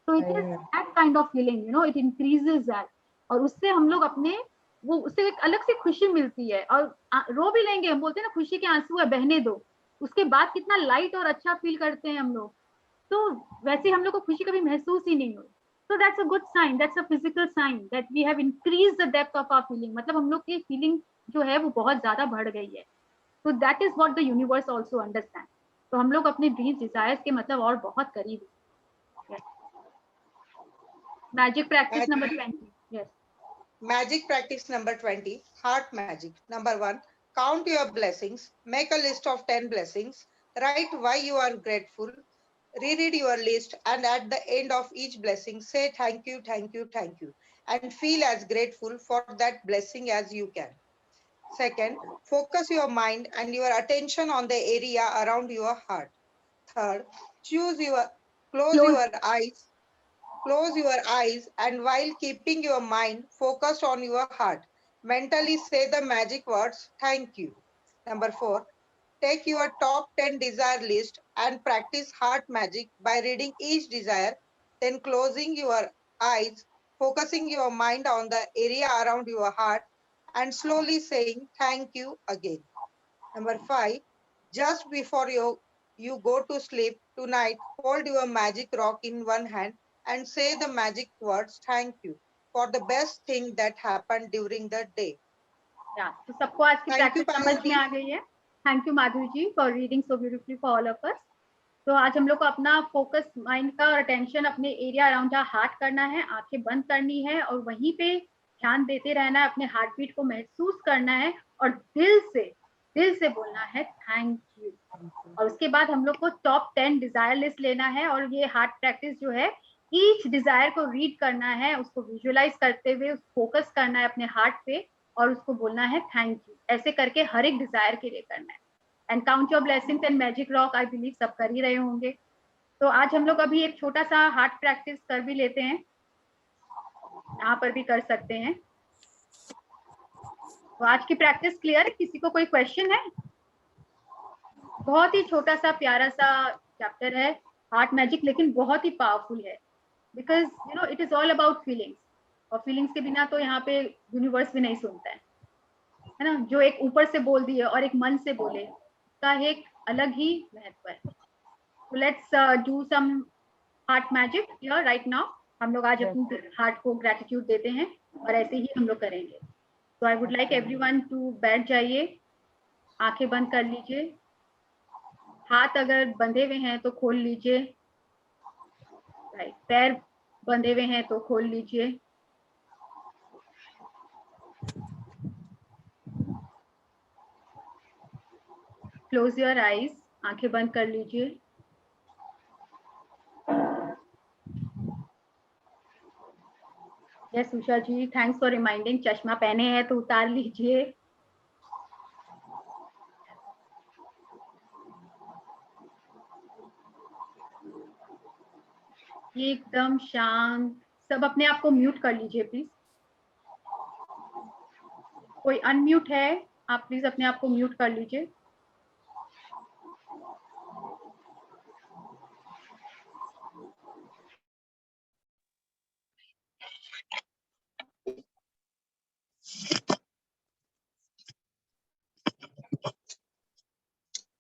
तो it is that kind of feeling, you know, it increases that, और उससे हम लोग अपने वो उससे एक अलग से खुशी मिलती है, और रो भी लेंगे, हम बोलते हैं ना खुशी के आंसू है बहने दो, उसके बाद कितना लाइट और अच्छा फील करते हैं हम लोग। तो वैसे हम लोग को खुशी कभी महसूस ही नहीं हुई। So that's a good sign, that's a physical sign that we have increased the depth of our feeling, मतलब हम लोग की फीलिंग जो है वो बहुत ज्यादा बढ़ गई है। So that is what the universe also understand. तो हम लोग अपने ड्रीम्स डिजायर्स के मतलब और बहुत करीब हैं। Magic practice number 20. Yes. Magic practice number 20, heart magic. Number 1, count your blessings. Make a list of 10 blessings. Write why you are grateful. Reread your list, and at the end of each blessing, say thank you, thank you, thank you, and feel as grateful for that blessing as you can. Second, focus your mind and your attention on the area around your heart. Third, close your eyes, and while keeping your mind focused on your heart, mentally say the magic words, thank you. Number 4, take your top 10 desire list and practice heart magic by reading each desire, then closing your eyes, focusing your mind on the area around your heart, and slowly saying thank you again. Number 5, just before you go to sleep tonight, hold your magic rock in one hand and say the magic words, thank you, for the best thing that happened during the day. तो सबको आज की practice समझ में आ गई है। Thank you Madhuri ji for reading so beautifully for all of us. तो आज हम लोग को अपना फोकस माइंड का और अटेंशन अपने एरिया अराउंड हार्ट करना है, आंखें बंद करनी है और वहीं पे ध्यान देते रहना है, अपने हार्ट बीट को महसूस करना है और दिल से बोलना है थैंक यू। और उसके बाद हम लोग को टॉप 10 डिजायर लिस्ट लेना है, और ये हार्ट प्रैक्टिस जो है, ईच डिजायर को रीड करना है, उसको विजुअलाइज करते हुए फोकस करना है अपने हार्ट पे और उसको बोलना है थैंक यू। ऐसे करके हर एक डिजायर के लिए करना है। And count your blessings and magic rock, I believe सब कर ही रहे होंगे। तो आज हम लोग अभी एक छोटा सा हार्ट प्रैक्टिस कर भी लेते हैं, यहाँ पर भी कर सकते हैं। तो आज की प्रैक्टिस क्लियर है? किसी को कोई क्वेश्चन है? बहुत ही छोटा सा प्यारा सा चैप्टर है हार्ट मैजिक, लेकिन बहुत ही पावरफुल है, because you know it is all about feelings, और फीलिंग्स के बिना तो यहाँ पे यूनिवर्स भी नहीं सुनता है ना। जो एक ऊपर से बोल दिए और एक मन से बोले, का एक अलग ही महत्व है। So let's do some heart magic here right now. हम लोग आज अपने हार्ट को ग्रेटिट्यूड देते हैं और ऐसे ही हम लोग करेंगे। So I would like everyone to बैठ जाइए, आंखें बंद कर लीजिए, हाथ अगर बंधे हुए हैं तो खोल लीजिए, पैर बंधे हुए हैं तो खोल लीजिए। क्लोज योर आईज, आंखें बंद कर लीजिए। Yes Usha ji, thanks for reminding. चश्मा पहने हैं तो उतार लीजिए। एकदम शांत। सब अपने आप को म्यूट कर लीजिए प्लीज। कोई अनम्यूट है, आप प्लीज अपने आप को म्यूट कर लीजिए।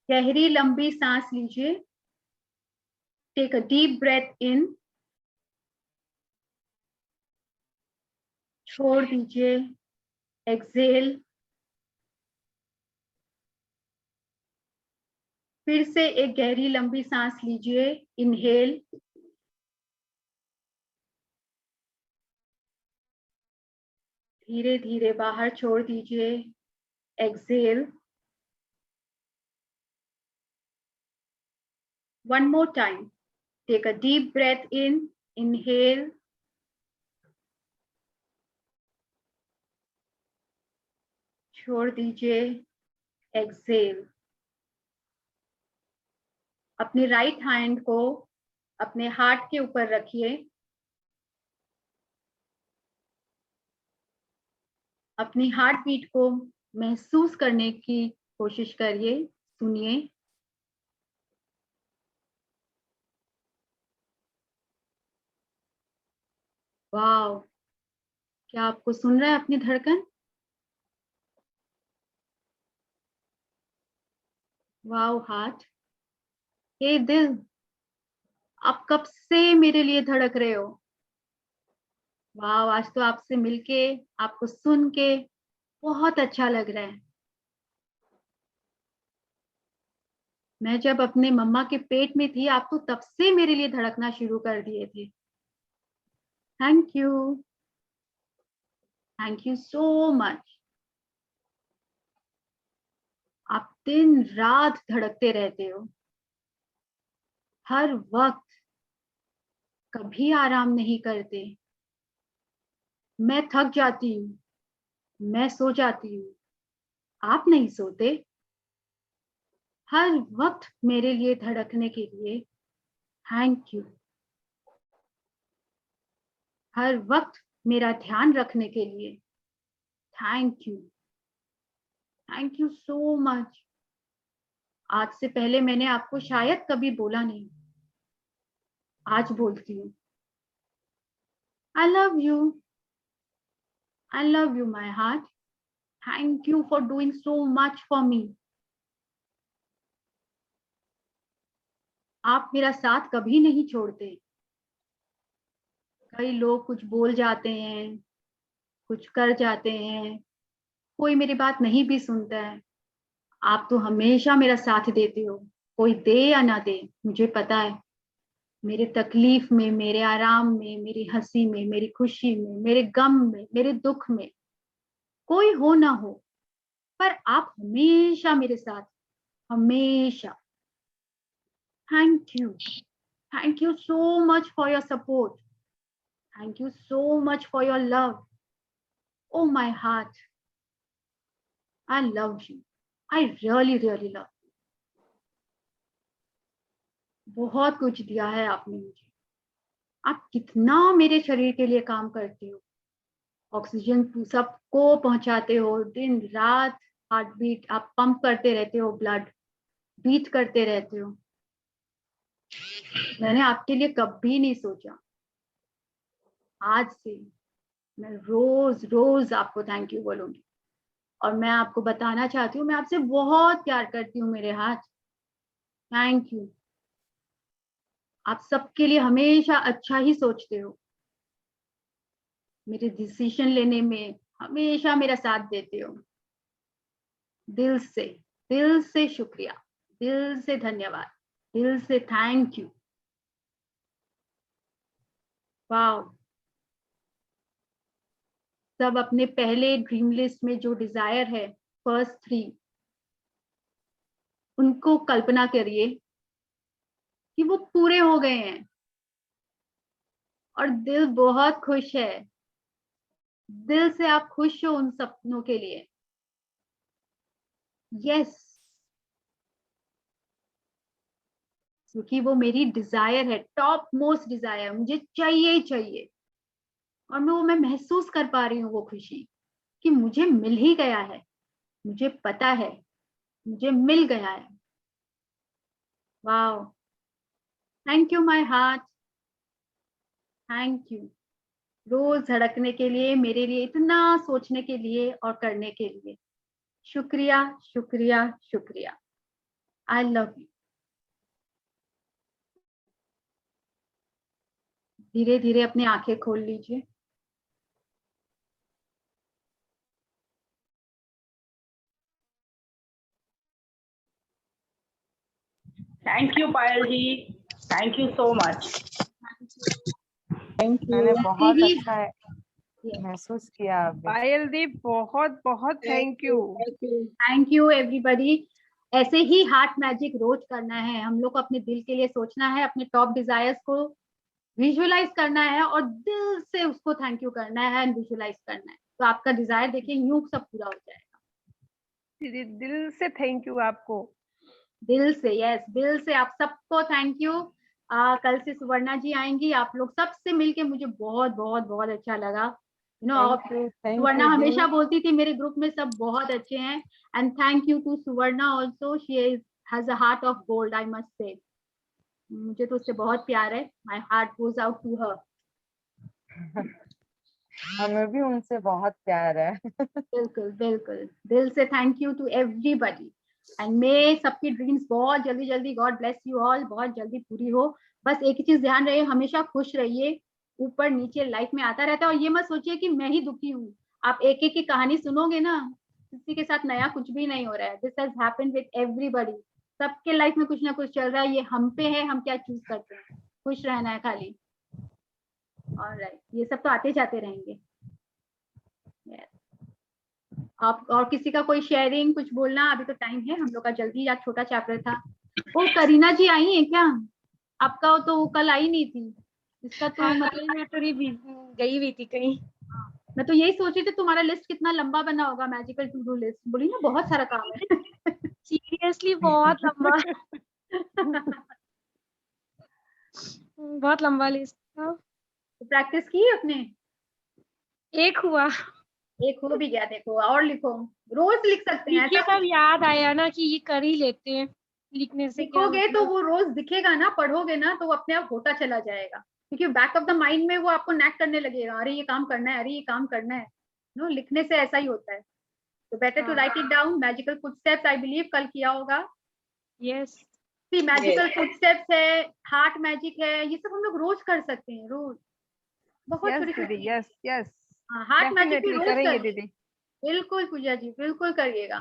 गहरी लंबी सांस लीजिए। Take a deep breath in, छोड़ दीजिए, एक्सेल। फिर से एक गहरी लंबी सांस लीजिए, इनहेल, धीरे धीरे बाहर छोड़ दीजिए, Excel. One more time. Take a deep breath in, inhale. छोड़ दीजिए, एक्सेल। अपने राइट हैंड को अपने हार्ट के ऊपर रखिए। अपनी हार्ट बीट को महसूस करने की कोशिश करिए, सुनिए। वाओ, क्या आपको सुन रहा है अपनी धड़कन? वाओ हार्ट, हे दिल, आप कब से मेरे लिए धड़क रहे हो? वाह, आज तो आपसे मिलके, आपको सुन के बहुत अच्छा लग रहा है। मैं जब अपने मम्मा के पेट में थी, आप तो तब से मेरे लिए धड़कना शुरू कर दिए थे। Thank you so much. आप दिन रात धड़कते रहते हो, हर वक्त, कभी आराम नहीं करते। मैं थक जाती हूँ, मैं सो जाती हूँ, आप नहीं सोते। हर वक्त मेरे लिए धड़कने के लिए थैंक यू। हर वक्त मेरा ध्यान रखने के लिए थैंक यू सो मच। आज से पहले मैंने आपको शायद कभी बोला नहीं, आज बोलती हूँ। आई love you my heart. Thank you for doing so much for me. आप मेरा साथ कभी नहीं छोड़ते। कई लोग कुछ बोल जाते हैं, कुछ कर जाते हैं, कोई मेरी बात नहीं भी सुनता है। आप तो हमेशा मेरा साथ देते हो, कोई दे या ना दे, मुझे पता है। मेरे तकलीफ में, मेरे आराम में, मेरी हंसी में, मेरी खुशी में, मेरे गम में, मेरे दुख में, कोई हो ना हो, पर आप हमेशा मेरे साथ, हमेशा। Thank you so much for your support. Thank you so much for your love. Oh my heart, I love you. I really love. बहुत कुछ दिया है आपने मुझे। आप कितना मेरे शरीर के लिए काम करते हो, ऑक्सीजन सबको पहुंचाते हो, दिन रात हार्ट बीट आप पंप करते रहते हो, ब्लड बीट करते रहते हो। मैंने आपके लिए कभी नहीं सोचा। आज से मैं रोज रोज आपको थैंक यू बोलूंगी। और मैं आपको बताना चाहती हूँ, मैं आपसे बहुत प्यार करती हूँ मेरे हाथ। Thank you. आप सबके लिए हमेशा अच्छा ही सोचते हो, मेरे डिसीजन लेने में हमेशा मेरा साथ देते हो। दिल से शुक्रिया, दिल से धन्यवाद, दिल से थैंक यू। वाओ, सब अपने पहले ड्रीम लिस्ट में जो डिजायर है, फर्स्ट 3, उनको कल्पना करिए कि वो पूरे हो गए हैं और दिल बहुत खुश है। दिल से आप खुश हो उन सपनों के लिए। यस, क्योंकि वो मेरी डिजायर है, टॉप मोस्ट डिजायर, मुझे चाहिए ही चाहिए। और मैं महसूस कर पा रही हूँ वो खुशी कि मुझे मिल ही गया है, मुझे पता है, मुझे मिल गया है। Wow, thank you my heart, thank you रोज धड़कने के लिए, मेरे लिए इतना सोचने के लिए और करने के लिए। शुक्रिया शुक्रिया शुक्रिया। I love you. धीरे धीरे अपनी आंखें खोल लीजिए। Thank you Payal ji, thank you so much. Thank you, मैंने बहुत ही- अच्छा महसूस किया अभी। पायल दी बहुत बहुत thank you. Thank you everybody. ऐसे ही हार्ट मैजिक रोज करना है हम लोग को, अपने दिल के लिए सोचना है, अपने टॉप डिजायर्स को विजुअलाइज करना है और दिल से उसको थैंक यू करना है एंड विजुअलाइज करना है, तो आपका डिजायर देखिए यूं सब पूरा हो जाएगा। दीदी दिल से थैंक यू आपको, दिल से, यस दिल से आप सबको थैंक यू। कल से सुवर्णा जी आएंगी, आप लोग सबसे मिलके मुझे बहुत बहुत बहुत अच्छा लगा। सुवर्णा हमेशा बोलती थी मेरे ग्रुप में सब बहुत अच्छे हैं, and thank you to Suvarna also, she has a heart of gold, I must say. मुझे तो उससे बहुत प्यार है, my heart goes out to her. हमें भी उनसे बहुत प्यार है। बिल्कुल बिल्कुल, दिल से thank you to everybody and may सबकी ड्रीम्स बहुत जल्दी जल्दी, गॉड ब्लेस यू ऑल, बहुत जल्दी पूरी हो। बस एक ही चीज ध्यान रहे, हमेशा खुश रहिए। ऊपर नीचे लाइफ में आता रहता है और ये मत सोचिए कि मैं ही दुखी हूँ। आप एक एक की कहानी सुनोगे ना, किसी के साथ नया कुछ भी नहीं हो रहा है। This has happened with everybody, सबके लाइफ में कुछ ना कुछ चल रहा है, ये हम पे है, हम क्या चूज करते हैं। खुश रहना है खाली। ऑलराइट, ये सब तो आते जाते रहेंगे। आप और किसी का कोई शेयरिंग कुछ बोलना, अभी तो टाइम है हम लोग का, जल्दी या छोटा चैप्टर था। वो करीना जी आई है क्या? आपका तो वो कल आई नहीं थी, इसका तो मतलब मैं थोड़ी गई हुई थी कहीं। मैं तो यही सोच रही थी तुम्हारा लिस्ट कितना लंबा बना होगा, मैजिकल टू डू लिस्ट। बोली ना बहुत सारा काम है। सीरियसली बहुत लंबा बहुत लंबा लिस्ट था। तो प्रैक्टिस की अपने? एक हुआ, एक हो भी गया, देखो और लिखो, रोज लिख सकते हैं। लिखिए तब याद आया ना कि ये कर ही लेते हैं, लिखने से क्या लिखोगे मतलब। तो वो रोज दिखेगा ना, पढ़ोगे ना तो वो अपने आप होता चला जाएगा, क्योंकि बैक ऑफ द माइंड में वो आपको नैक करने लगेगा, अरे ये काम करना है, अरे ये काम करना है। नो, लिखने से ऐसा ही होता है। तो better to write it down. Magical footsteps I believe कल किया होगा। यस, मैजिकल फुटस्टेप्स है, हार्ट मैजिक है, ये सब हम लोग रोज कर सकते हैं, रोज। बहुत छोटी छोटी। यस यस, हार्ट मैजिक भी रोज करेंगे कर। दीदी। बिल्कुल पूजा जी, बिल्कुल करिएगा।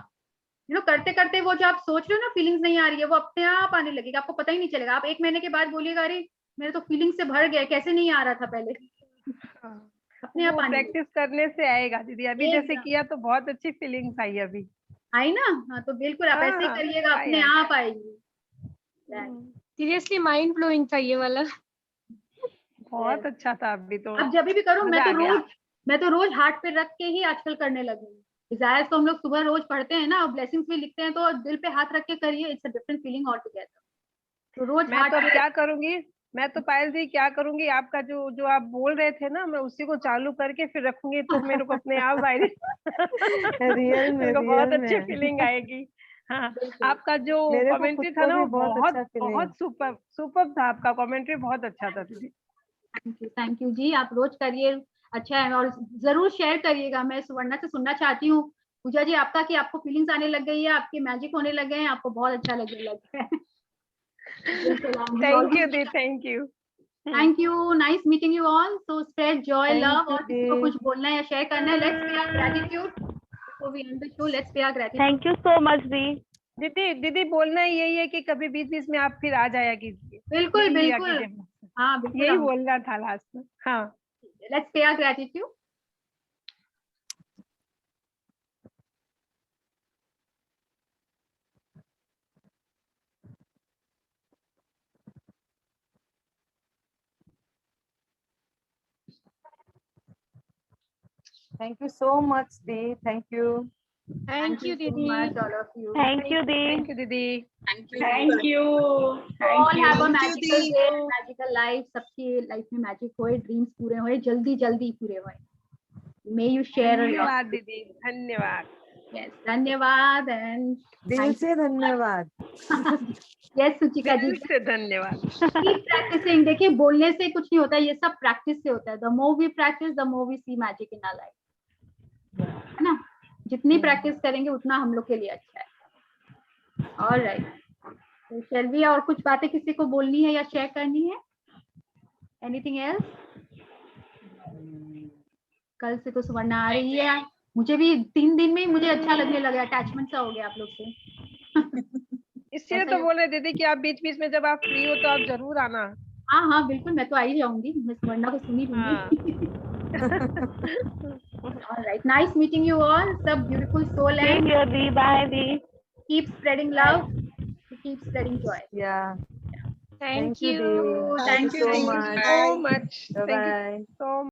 करते करते वो जो आप सोच रहे हो ना, फीलिंग्स नहीं आ रही है, वो अपने आप आने लगेगा, आपको पता ही नहीं चलेगा। आप 1 महीने के बाद बोलिएगा अरे मेरे तो फीलिंग से भर गया, कैसे नहीं आ रहा था पहले। अपने आप वो आने प्रैक्टिस करने से आएगा दीदी, अभी जैसे एकदम। किया तो बहुत अच्छी फीलिंग्स आई अभी। आई ना? हाँ, तो बिल्कुल आप ऐसे ही हाँ, करिएगा, अपने आई। आप आएगी। सीरियसली माइंड ब्लोइंग था ये वाला। बहुत अच्छा था अभी तो। अब जब भी करो, मजा आ गया। मैं तो रोज हार्ट पे रख के ही आजकल करने लगी हूँ। डिजायर्स तो हम लोग सुबह रोज पढ़ते हैं ना, और ब्लेसिंग्स भी लिखते हैं, तो दिल पे हाथ रख के करिए, it's a different feeling all together. तो रोज मैं तो अब क्या करूंगी, मैं तो पायल जी क्या करूंगी, आपका जो जो आप बोल रहे थे ना, मैं उसी को चालू करके फिर रखूंगी, तो मेरे को अपने आप वायरस रियल में, मेरे को बहुत रियल अच्छी में। फीलिंग आएगी। हाँ, आपका जो मेरे को कमेंट्री खुद था को ना, भी वो बहुत बहुत अच्छा फीलिंग। बहुत सुपर सुपर था, आपका कमेंट्री बहुत अच्छा था दीदी। थैंक यू जी, आप रोज करिए, अच्छा है। और जरूर शेयर करिएगा, मैं सुवर्णा से सुनना चाहती हूँ पूजा जी आपका, कि आपको फीलिंग्स आने लग गई है, आपके मैजिक होने लगे हैं, आपको बहुत अच्छा लगने लगा है। Thank you the, thank you. Thank you, nice meeting you all. So spread Joy, Thank love, you, और किसी को दी। कुछ बोलना है या शेयर करना है, let's pay our gratitude before we end the show. Let's pay our gratitude. Thank you so much दी। दीदी दीदी बोलना यही है कि कभी बीच बीच में आप फिर आ जाया कीजिए। बिल्कुल यही लिया बिल्कुल, कीजिए। हाँ बिल्कुल, यही बोलना था लास्ट में। हाँ, let's pay our gratitude. Thank you so much, Dee. Thank you. Thank you, so Didi. much, all of you. Thank you, Didi. Thank you. Thank you. All have a Thank you, magical Dee. day, magical life. सबकी life में magic होए, dreams पूरे होए, जल्दी जल्दी पूरे होए. May you share a lot. धन्यवाद दीदी, धन्यवाद. Yes, धन्यवाद and दिल से धन्यवाद. yes, सुचिका जी. दिल से धन्यवाद. Keep practicing. देखिए बोलने से कुछ नहीं होता, ये सब प्रैक्टिस से होता है. The more we practice, the more we see magic in our life. है ना? जितनी प्रैक्टिस करेंगे उतना हम लोग के लिए अच्छा है. All right. तो शर्वी और कुछ बातें किसी को बोलनी है या शेयर करनी है? Anything else? कल से तो सुवर्णा आ रही है. मुझे भी 3 दिन में ही मुझे अच्छा लगने लगा, अटैचमेंट सा हो गया आप लोग से. इसलिए तो बोल रहे दीदी कि आप बीच-बीच में जब आप फ्री हो तो आप जरूर आना. हाँ हाँ बिल्कुल, मैं तो आ ही जाऊंगी. मैं सुवर्णा को सुनी लूंगी. All right, nice meeting you all. सब beautiful soul and Bye the. keep spreading love, keep spreading joy. Yeah. Thank you, you. Dee. Thank you so so much. So much. Bye Thank you bye. so